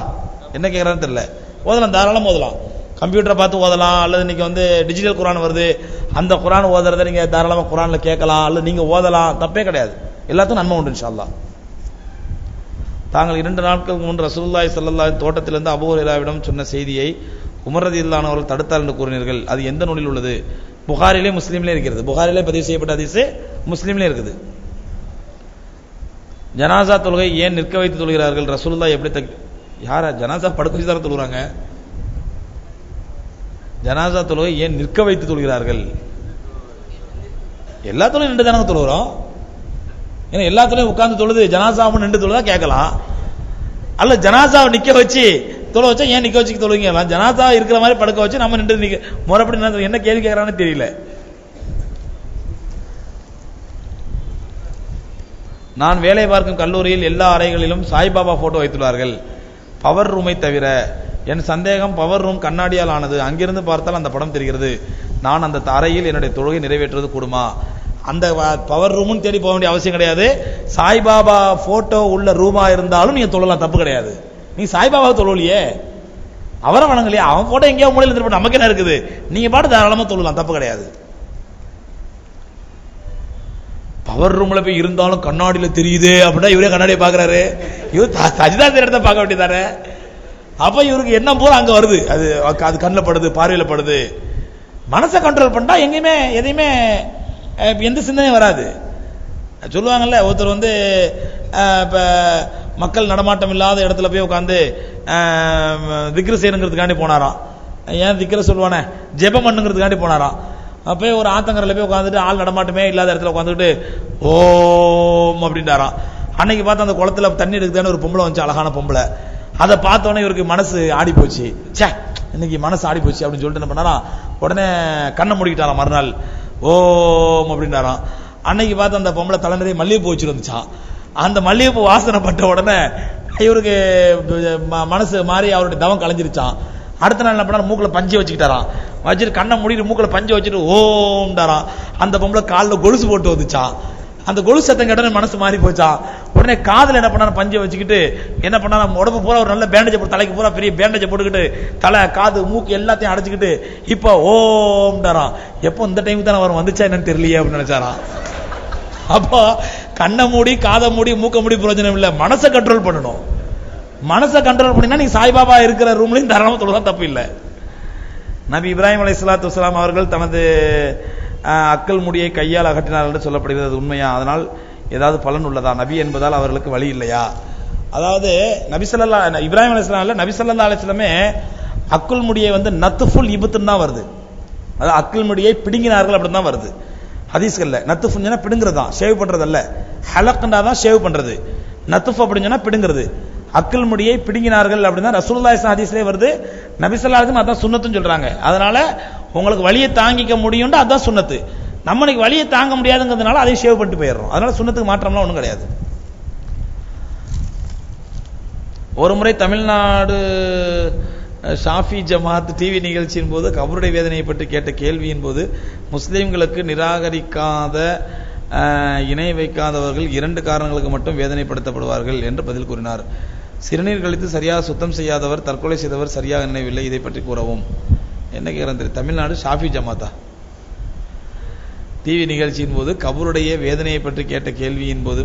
என்ன கேட்கறான்னு தெரியல. ஓதலாம், தாராளம் ஓதலாம். கம்ப்யூட்டரை பார்த்து ஓதலாம். அல்லது இன்னைக்கு வந்து டிஜிட்டல் குர்ஆன் வருது, அந்த குர்ஆன் ஓதுறதை நீங்க தாராளமா குர்ஆன்ல கேட்கலாம், அல்லது நீங்க ஓதலாம், தப்பே கிடையாது. எல்லாத்துக்கும் நன்மை உண்டு இன்ஷா அல்லாஹ். தாங்கள் 2 நாட்களுக்கு முன் ரசூலுல்லாஹி ஸல்லல்லாஹு அலைஹி தோட்டத்திலிருந்து அபூ ஹுரைராவிடம் சொன்ன செய்தியை உமர் ரலியல்லாஹு அன்ஹு அவர்கள் தடுத்தார் என்று கூறினீர்கள். அது எந்த நூலில் உள்ளது? புகாரிலே முஸ்லிம்லே இருக்கிறது. புகாரிலே பதிவு செய்யப்பட்ட ஹதீஸ் முஸ்லிம்லே இருக்குது. ஜனாசா தொழுகை ஏன் நிற்க வைத்து தொழுகிறார்கள்? ரசூலுல்லாஹ் எப்படி யாரா ஜனாசா படுக்க வச்சு தான் தொழுகிறாங்க? ஜனாசா தொழுகை ஏன் நிற்க வைத்து தொழுகிறார்கள்? எல்லாத்துலயும் நின்று தானே தொழுகிறோம். ஏன்னா எல்லாத்துலயும் உட்கார்ந்து தொழுது ஜனாசாவும் நின்று தொழுதா கேட்கலாம். அல்ல ஜனாசாவை நிக்க வச்சு தொழ வச்சா ஏன் நிக்க வச்சு தொழுவீங்க? ஜனாசா இருக்கிற மாதிரி படுக்க வச்சு நம்ம நின்று முறைப்படி என்ன கேள்வி கேட்கறான்னு தெரியல. நான் வேலை பார்க்கும் கல்லூரியில் எல்லா அறைகளிலும் சாய்பாபா போட்டோ வைத்துள்ளார்கள், பவர் ரூமை தவிர. என் சந்தேகம், பவர் ரூம் கண்ணாடியால் ஆனது, அங்கிருந்து பார்த்தால் அந்த படம் தெரிகிறது. நான் அந்த அறையில் என்னுடைய தொழுகை நிறைவேற்றுவது கூடுமா? அந்த பவர் ரூம்னு தேடி போக வேண்டிய அவசியம் கிடையாது. சாய்பாபா போட்டோ உள்ள ரூமா இருந்தாலும் நீங்க தொழலாம், தப்பு கிடையாது. நீ சாய்பாபாவை தொழலையே, அவரை வணங்கலையே, அவன் போட்டோ எங்கேயோ மூலையில் இருந்து நமக்கு என்ன இருக்குது? நீங்க பாட்டு தாராளமா தொழலாம், தப்பு கிடையாது. பவர் ரூம்ல போய் இருந்தாலும் கண்ணாடியில தெரியுது அப்படின்னா இவரே கண்ணாடியை பாக்குறாரு. இவர் சஜிதா இடத்த பார்க்க வேண்டியதானே? அப்ப இவருக்கு என்ன பூரா அங்க வருது, அது கண்ணில் படுது, பார்வையில படுது. மனசை கண்ட்ரோல் பண்ணா எங்கேயுமே எதையுமே எந்த சிந்தனையும் வராது. சொல்லுவாங்கல்ல, ஒருத்தர் வந்து இப்ப மக்கள் நடமாட்டம் இல்லாத இடத்துல போய் உட்காந்து திக்ரு செய்யணுங்கிறதுக்காண்டி போனாராம். ஏன் திக்ர சொல்லுவானே, ஜெபம் பண்ணுங்கிறதுக்காண்டி போனாராம். அப்போ ஒரு ஆத்தங்கரில் போய் உட்காந்துட்டு ஆள் நடமாட்டமே இல்லாத இடத்துல உட்காந்துக்கிட்டு ஓம் அப்படின்றாராம். அன்னைக்கு பார்த்து அந்த குளத்துல தண்ணி எடுக்குதான ஒரு பொம்பளை வந்துச்சு, அழகான பொம்பளை. அதை பார்த்தோன்னே இவருக்கு மனசு ஆடி போச்சு. சே, இன்னைக்கு மனசு ஆடி போச்சு அப்படின்னு சொல்லிட்டு என்ன பண்ணாராம், உடனே கண்ணை மூடிக்கிட்டாராம். மறுநாள் ஓம் அப்படின்றாராம். அன்னைக்கு பார்த்து அந்த பொம்பளை தலை நிறைய மல்லிகைப்பூ வச்சுட்டு வந்துச்சான். அந்த மல்லிகைப்பூ வாசனை பட்ட உடனே இவருக்கு மனசு மாறி அவருடைய தவம் கலைஞ்சிருச்சான். அடுத்த நாள் என்ன பண்ணாரு, மூக்குல பஞ்சை வச்சுக்கிட்டாராம். வச்சுட்டு கண்ணை மூடிட்டு மூக்குல பஞ்சை வச்சுட்டு ஓம்டாராம். அந்த பொம்பளை காலில் கொலுசு போட்டு வந்துச்சான். அந்த கொலுசு சத்தம் கேட்ட மனசு மாறி போச்சான். உடனே காதுல என்ன பண்ணாரு, பஞ்சை வச்சுக்கிட்டு என்ன பண்ணாரு, உடம்பு பூரா ஒரு நல்ல பேண்டேஜ் போட்டு, தலைக்கு பூரா பெரிய பேண்டேஜ் போட்டுக்கிட்டு தலை காது மூக்கு எல்லாத்தையும் அடைச்சிக்கிட்டு இப்ப ஓம்டாராம். எப்போ இந்த டைமுக்கு தானே வரும், வந்துச்சா என்னன்னு தெரியலையே அப்படின்னு நினைச்சாராம். அப்போ கண்ணை மூடி காதை மூடி மூக்க மூடி பிரயோஜனம் இல்லை, மனசை கண்ட்ரோல் பண்ணணும். மனசை கண்ட்ரோல் பண்ணினா நீ சாய்பாபா இருக்கிற ரூம்லையும் தாராளமா தொழுதான் தப்பு இல்லை. நபி இப்ராஹிம் அலைஹிஸ்ஸலாத்து வஸ்ஸலாம் அவர்கள் தனது அக்கல் முடியை கையால் அகற்றினார் என்று சொல்லப்படுகிறது, அது உண்மையா? அதனால் ஏதாவது பலன் உள்ளதா? நபி என்பதால் அவர்களுக்கு வழி இல்லையா? அதாவது நபி ஸல்லல்லாஹு இப்ராஹிம் அலைஹிஸ்ஸலாம் இல்ல, நபி ஸல்லல்லாஹு அலைஹி வஸல்லமே அக்குல் முடியை வந்து நத்துஃபுல் இபுத்துன்னு தான் வருது. அதாவது அக்குல் முடியை பிடுங்கினார்கள் அப்படின்னு தான் வருது ஹதீஸ்கள்ல. நத்துஃபுன்னு சொன்னா பிடுங்கிறது தான், ஷேவ் பண்றது அல்ல. ஹலக்னா தான் ஷேவ் பண்றது, நத்துஃப் அப்படின்னு சொன்னா பிடுங்கிறது. அக்கல் முடியை பிடுங்கினார்கள் அப்படின்னா ரசூலுல்லாஹி ஸல்லல்லாஹு அலைஹி வஸல்லம் வருது. நபி ஸல்லல்லாஹு அலைஹி வஸல்லம் அதான் சுன்னத்துன்னு சொல்றாங்க. அதனால உங்களுக்கு வலியை தாங்கிக்க முடியும்னா அதான் சுன்னத்து. நம்மளுக்கு வலியை தாங்க முடியாதுங்கிறதுனால அதையும் ஷேவ் பண்ணிட்டு போயிடுறோம். அதனால சுன்னத்துக்கு மாற்றம்லாம் ஒன்றும் கிடையாது. ஒரு முறை தமிழ்நாடு ஷாஃபி ஜமாத் டிவி நிகழ்ச்சியின் போது கபருடைய வேதனையை பற்றி கேட்ட கேள்வியின் போது முஸ்லிம்களுக்கு நிராகரிக்காத இணை வைக்காதவர்கள் 2 காரணங்களுக்கு மட்டும் வேதனைப்படுத்தப்படுவார்கள் என்று பதில் கூறினார். சிறுநீர் கழித்து சரியாக சுத்தம் செய்யாதவர், தற்கொலை செய்தவர் சரியாக நினைவில்லை, இதை பற்றி கூறவும். என்ன கேட்கிறேன் தெரியும், தமிழ்நாடு ஷாஃபி ஜமாத்தா டிவி நிகழ்ச்சியின் போது கபருடைய வேதனையை பற்றி கேட்ட கேள்வியின் போது